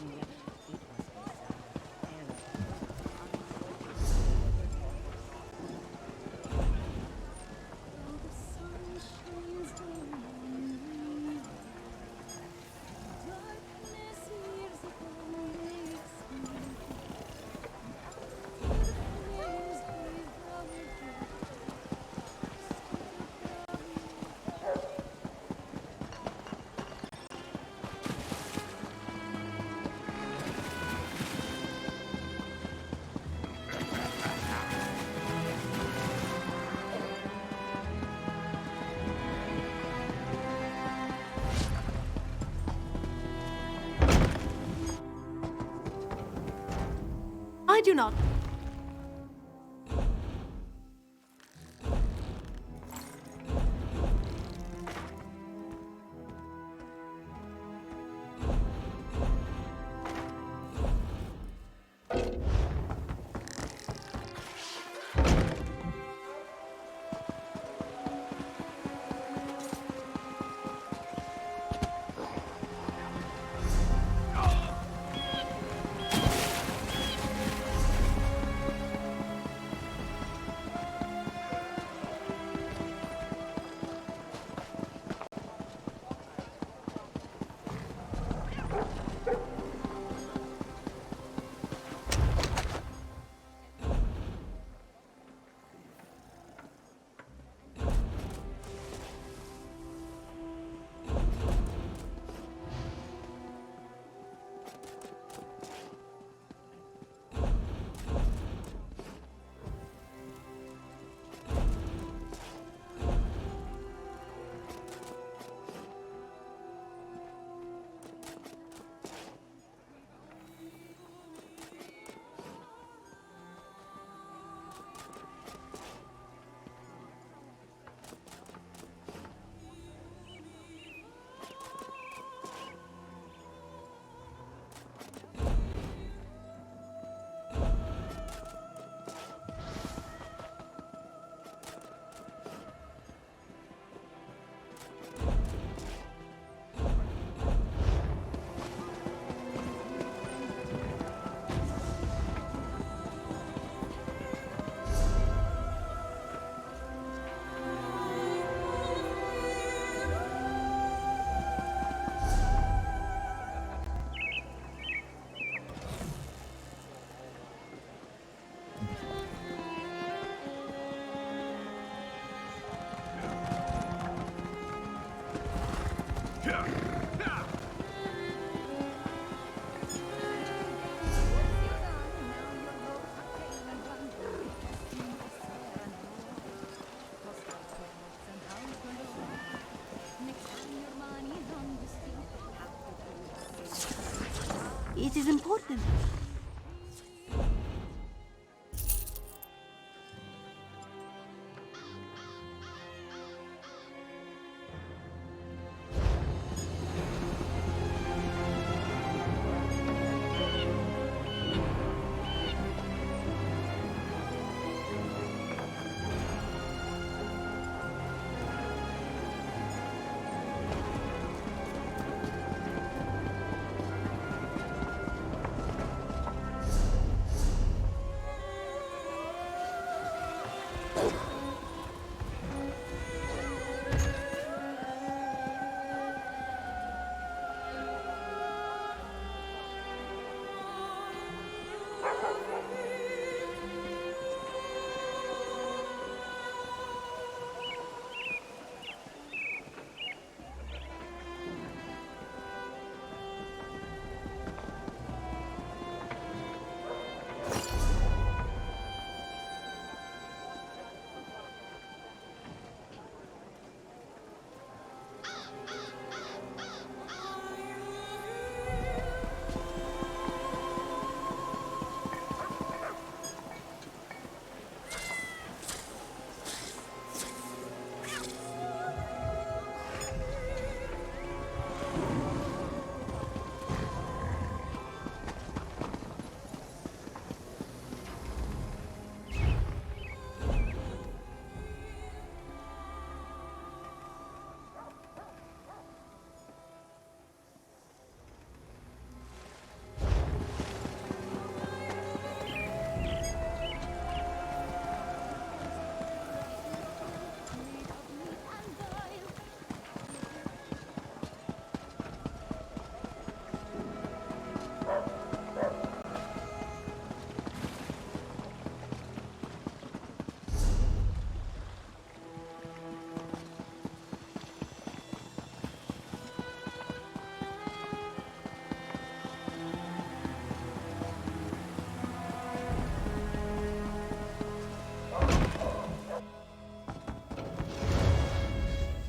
I do not. It is important.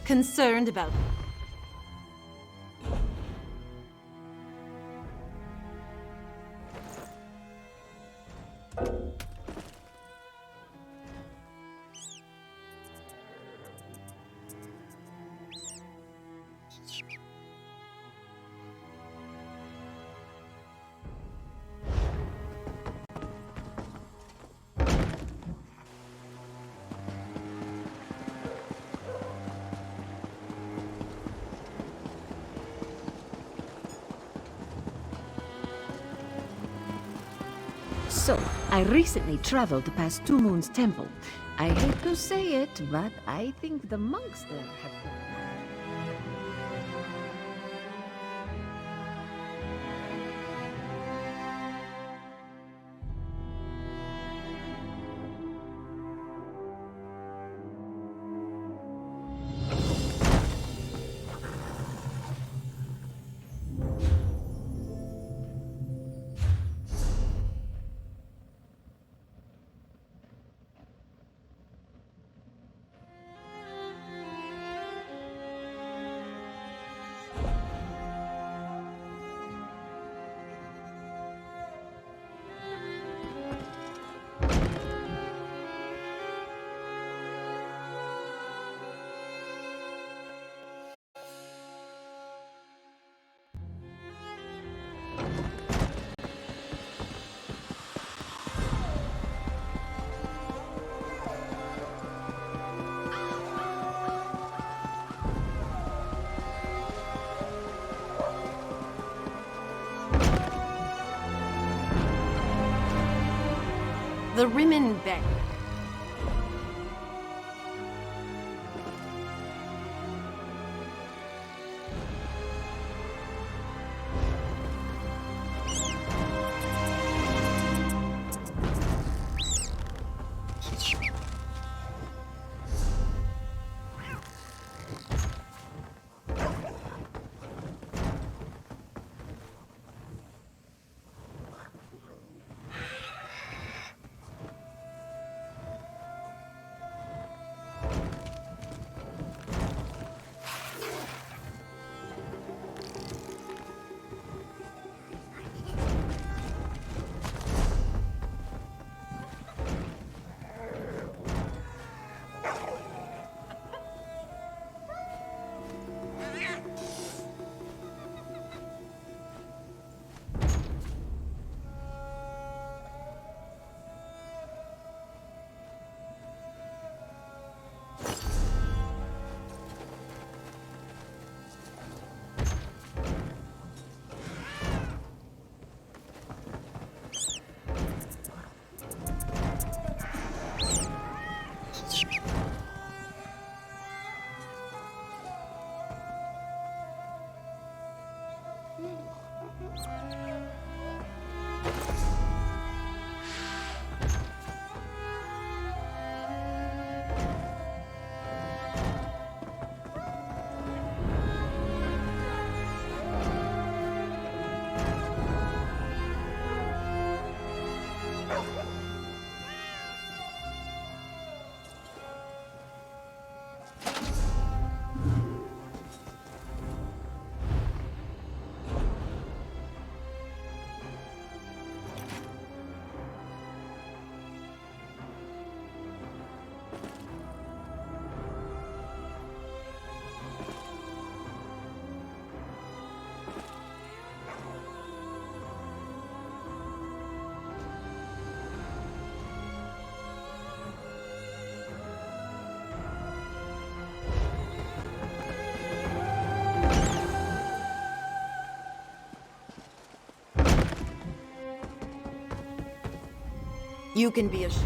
Concerned about... So, I recently traveled past Two Moons Temple. I hate to say it, but I think the monks there have... The Rimmen Bank. You can be assured.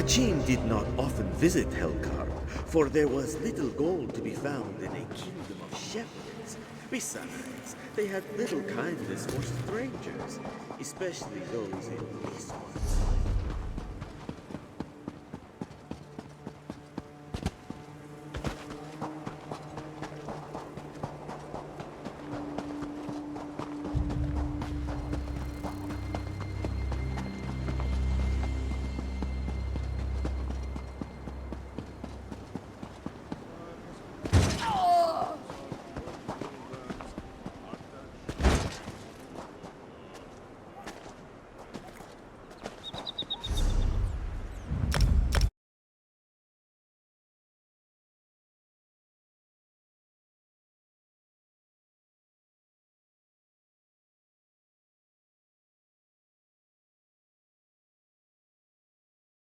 Rachin did not often visit Helkar, for there was little gold to be found in a kingdom of shepherds. Besides, they had little kindness for strangers, especially those in these ones.